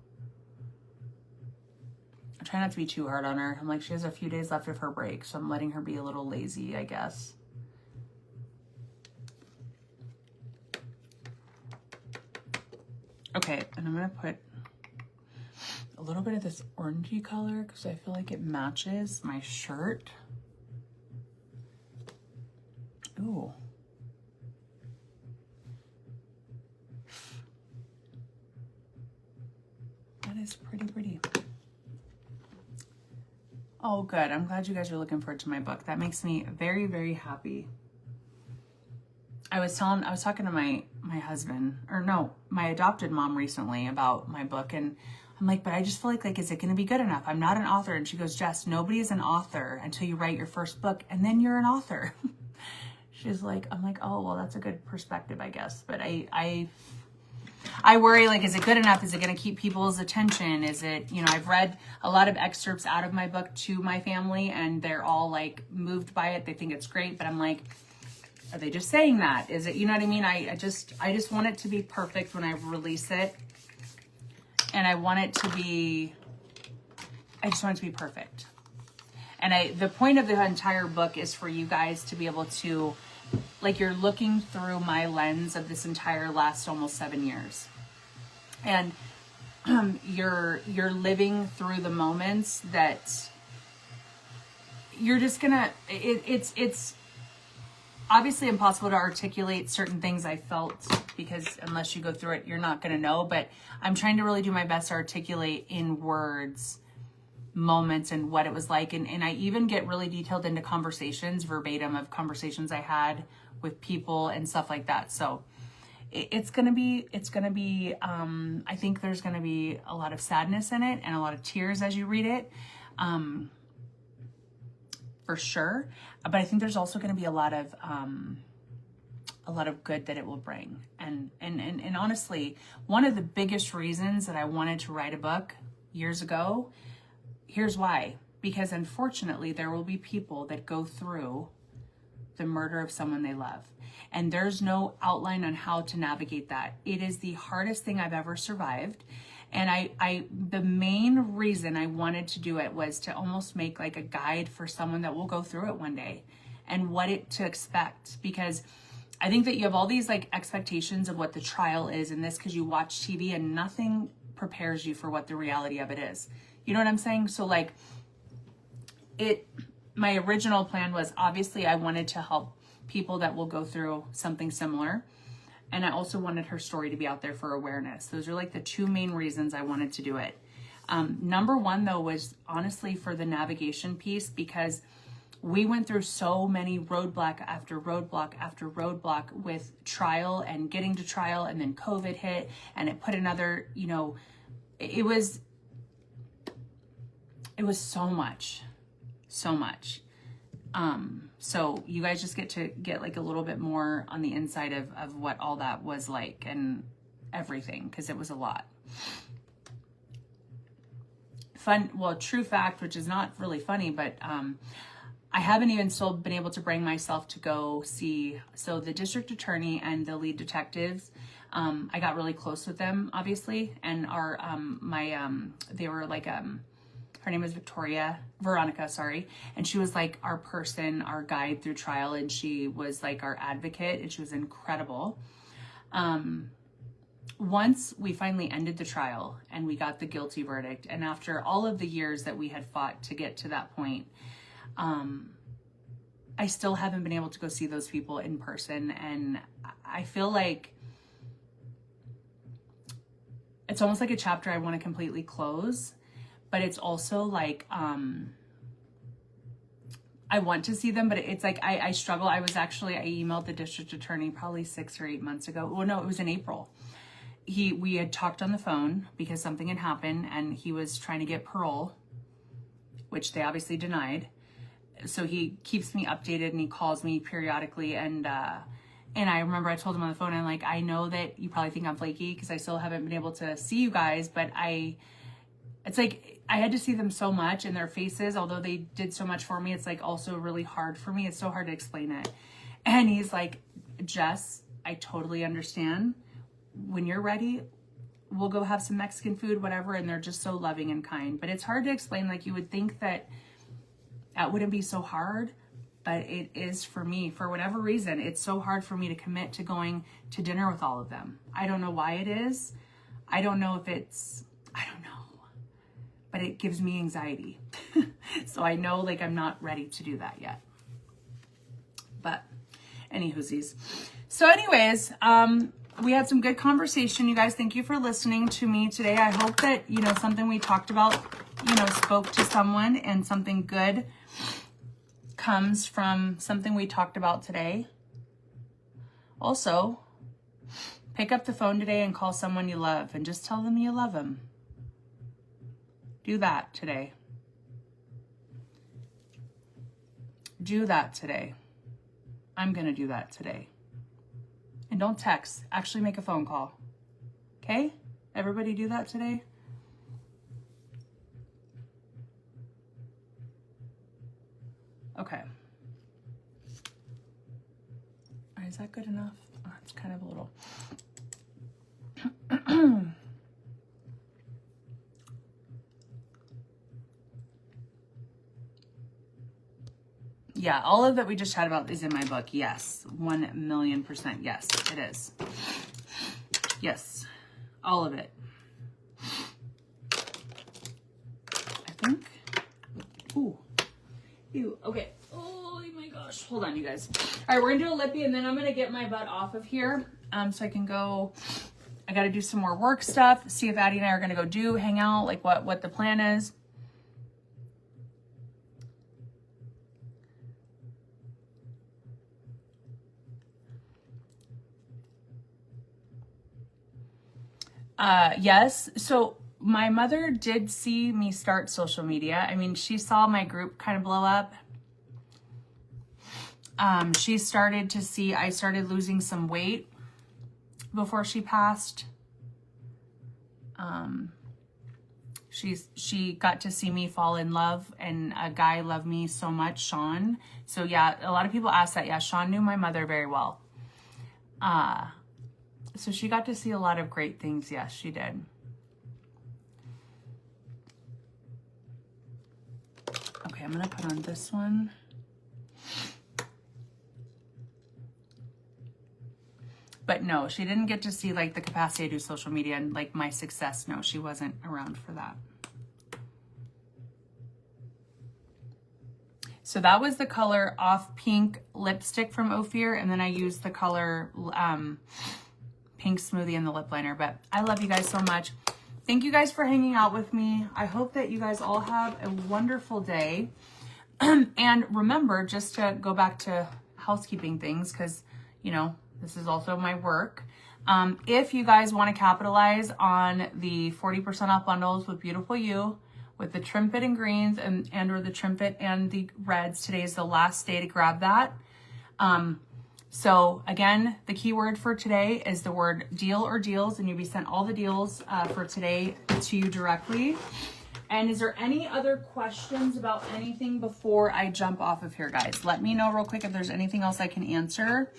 I try not to be too hard on her. I'm like, she has a few days left of her break, so I'm letting her be a little lazy, I guess. Okay, and I'm gonna put a little bit of this orangey color because I feel like it matches my shirt. Ooh. That is pretty. Oh, good. I'm glad you guys are looking forward to my book. That makes me very, very happy. I was talking to my husband, or no, my adopted mom recently about my book, and I'm like, but I just feel like, is it going to be good enough? I'm not an author. And she goes, Jess, nobody is an author until you write your first book, and then you're an author. She's like, I'm like, oh, well, that's a good perspective, I guess. But I worry, like, is it good enough? Is it going to keep people's attention? Is it, I've read a lot of excerpts out of my book to my family, and they're all like moved by it. They think it's great, but I'm like, are they just saying that? Is it, you know what I mean? I just want it to be perfect when I release it. And I just want it to be perfect. And the point of the entire book is for you guys to be able to, like, you're looking through my lens of this entire last almost 7 years. And you're living through the moments that you're just gonna, it's obviously impossible to articulate certain things I felt, because unless you go through it, you're not gonna know. But I'm trying to really do my best to articulate in words moments and what it was like. And I even get really detailed into conversations, verbatim of conversations I had with people and stuff like that. So it's gonna be, I think there's gonna be a lot of sadness in it and a lot of tears as you read it. For sure. But I think there's also going to be a lot of good that it will bring. And honestly, one of the biggest reasons that I wanted to write a book years ago, here's why. Because unfortunately, there will be people that go through the murder of someone they love. And there's no outline on how to navigate that. It is the hardest thing I've ever survived. And the main reason I wanted to do it was to almost make like a guide for someone that will go through it one day and what to expect. Because I think that you have all these like expectations of what the trial is in this, because you watch TV and nothing prepares you for what the reality of it is. You know what I'm saying? So like my original plan was, obviously I wanted to help people that will go through something similar. And I also wanted her story to be out there for awareness. Those are like the two main reasons I wanted to do it. Number one, though, was honestly for the navigation piece, because we went through so many roadblock after roadblock after roadblock with trial and getting to trial, and then COVID hit and it put another, you know, it was so much. So you guys just get to get like a little bit more on the inside of what all that was like and everything, because it was a lot. Fun, well, true fact, which is not really funny, but I haven't even still been able to bring myself to go see, so the district attorney and the lead detectives, I got really close with them, obviously, and our, they were like, her name was Veronica, sorry. And she was like our person, our guide through trial. And she was like our advocate, and she was incredible. Once we finally ended the trial and we got the guilty verdict, and after all of the years that we had fought to get to that point, I still haven't been able to go see those people in person. And I feel like it's almost like a chapter I want to completely close. But it's also like, I want to see them, but it's like, I struggle. I emailed the district attorney probably 6 or 8 months ago. Well, no, it was in April. We had talked on the phone because something had happened, and he was trying to get parole, which they obviously denied. So he keeps me updated and he calls me periodically. And I remember I told him on the phone, I'm like, I know that you probably think I'm flaky because I still haven't been able to see you guys, but it's like, I had to see them so much in their faces, although they did so much for me. It's like also really hard for me. It's so hard to explain it. And he's like, Jess, I totally understand. When you're ready, we'll go have some Mexican food, whatever. And they're just so loving and kind. But it's hard to explain. Like, you would think that wouldn't be so hard, but it is for me. For whatever reason, it's so hard for me to commit to going to dinner with all of them. I don't know why it is. I don't know. But it gives me anxiety. So I know like I'm not ready to do that yet. But anywhoosies. So anyways, we had some good conversation. You guys, thank you for listening to me today. I hope that, you know, something we talked about, you know, spoke to someone, and something good comes from something we talked about today. Also, pick up the phone today and call someone you love and just tell them you love them. Do that today. Do that today. I'm going to do that today. And don't text. Actually make a phone call. Okay? Everybody do that today? Okay. Is that good enough? Oh, it's kind of a little... Yeah, all of that we just chatted about is in my book. Yes, 1,000,000%. Yes, it is. Yes, all of it. I think. Ooh. Ew. Okay. Oh my gosh. Hold on, you guys. All right, we're gonna do a lippy, and then I'm gonna get my butt off of here, so I can go. I got to do some more work stuff. See if Addie and I are gonna go hang out. Like what the plan is. Yes. So my mother did see me start social media. I mean, she saw my group kind of blow up. She started to see, I started losing some weight before she passed. She got to see me fall in love, and a guy loved me so much, Sean. So yeah, a lot of people ask that. Yeah, Sean knew my mother very well. So she got to see a lot of great things. Yes, she did. Okay, I'm going to put on this one. But no, she didn't get to see like the capacity to do social media and like my success. No, she wasn't around for that. So that was the color Off Pink lipstick from Ophir. And then I used the color pink smoothie and the lip liner. But I love you guys so much. Thank you guys for hanging out with me. I hope that you guys all have a wonderful day. And remember, just to go back to housekeeping things, because, you know, this is also my work. If you guys want to capitalize on the 40% off bundles with Beautiful You, with the trim fit and greens and or the trim fit and the reds, today is the last day to grab that. So again, the keyword for today is the word deal or deals, and you'll be sent all the deals for today to you directly. And is there any other questions about anything before I jump off of here, guys? Let me know real quick if there's anything else I can answer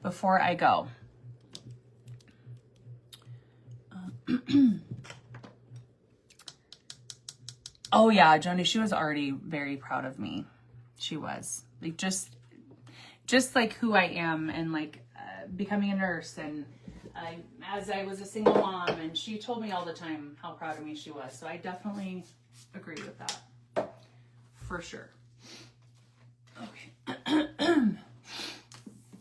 before I go. Oh yeah, Joni, she was already very proud of me. She was like just like who I am, and like becoming a nurse, and as I was a single mom, and she told me all the time how proud of me she was. So I definitely agree with that, for sure. Okay.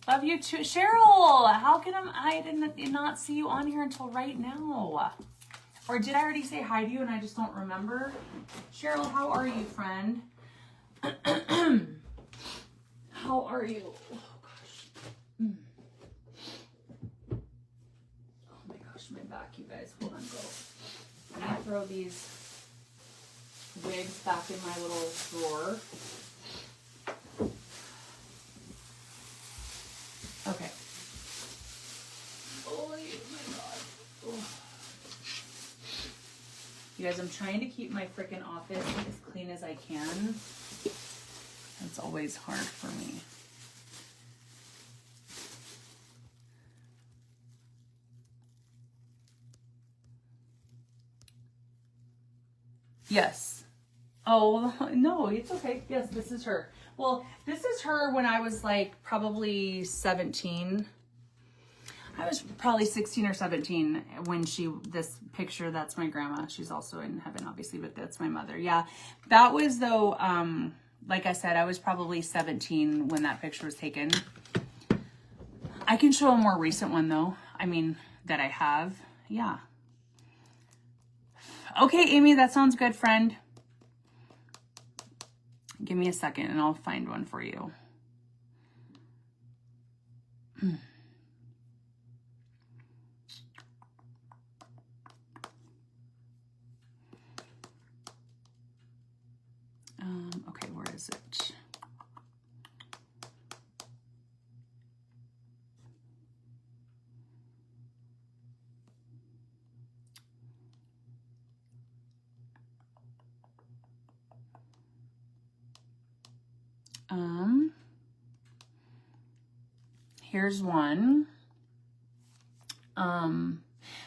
Love you too, Cheryl. How can I did not see you on here until right now? Or did I already say hi to you and I just don't remember? Cheryl, how are you, friend? How are you? Oh, gosh. Oh, my gosh, my back, you guys. Hold on, go. Let me throw these wigs back in my little drawer. Okay. Oh, my God. Oh. You guys, I'm trying to keep my freaking office as clean as I can. That's always hard for me. Yes. Oh, no, it's okay. Yes, this is her. Well, this is her when I was like probably 17. I was probably 16 or 17 when this picture, that's my grandma. She's also in heaven, obviously, but that's my mother. Yeah, that was though, like I said, I was probably 17 when that picture was taken. I can show a more recent one though. I mean, that I have. Yeah. Okay, Amy, that sounds good, friend. Give me a second and I'll find one for you. Okay, where is it? Here's one.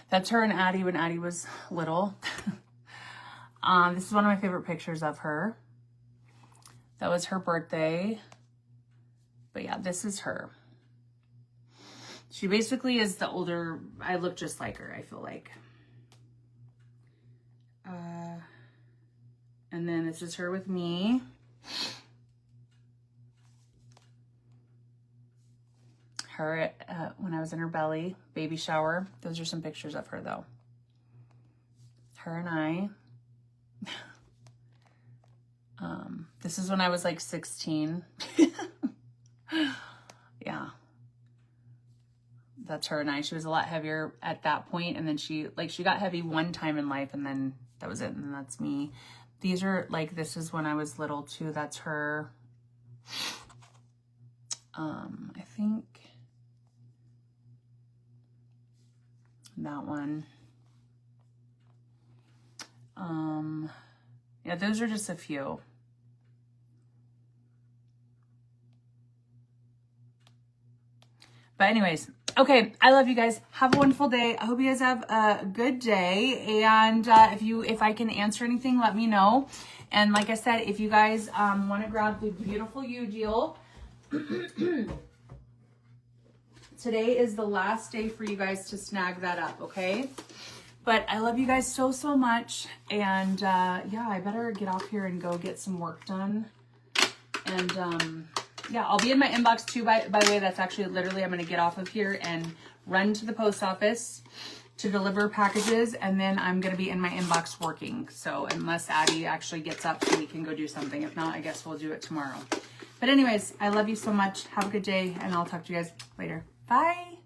That's her and Addie when Addie was little. This is one of my favorite pictures of her. That was her birthday. But yeah, this is her. She basically is the older, I look just like her, I feel like. And then this is her with me. Her when I was in her belly, baby shower. Those are some pictures of her though. Her and I. This is when I was like 16. Yeah. That's her and I. She was a lot heavier at that point, and then she got heavy one time in life, and then that was it, and then that's me. These are like, this is when I was little too. That's her. I think that one. Yeah, those are just a few. But anyways, okay, I love you guys. Have a wonderful day. I hope you guys have a good day. And if I can answer anything, let me know. And like I said, if you guys want to grab the Beautiful You deal, today is the last day for you guys to snag that up, okay? But I love you guys so, so much. And yeah, I better get off here and go get some work done. And yeah, I'll be in my inbox too, by the way. That's actually literally, I'm going to get off of here and run to the post office to deliver packages, and then I'm going to be in my inbox working. So unless Addie actually gets up so we can go do something. If not, I guess we'll do it tomorrow. But anyways, I love you so much. Have a good day, and I'll talk to you guys later. Bye.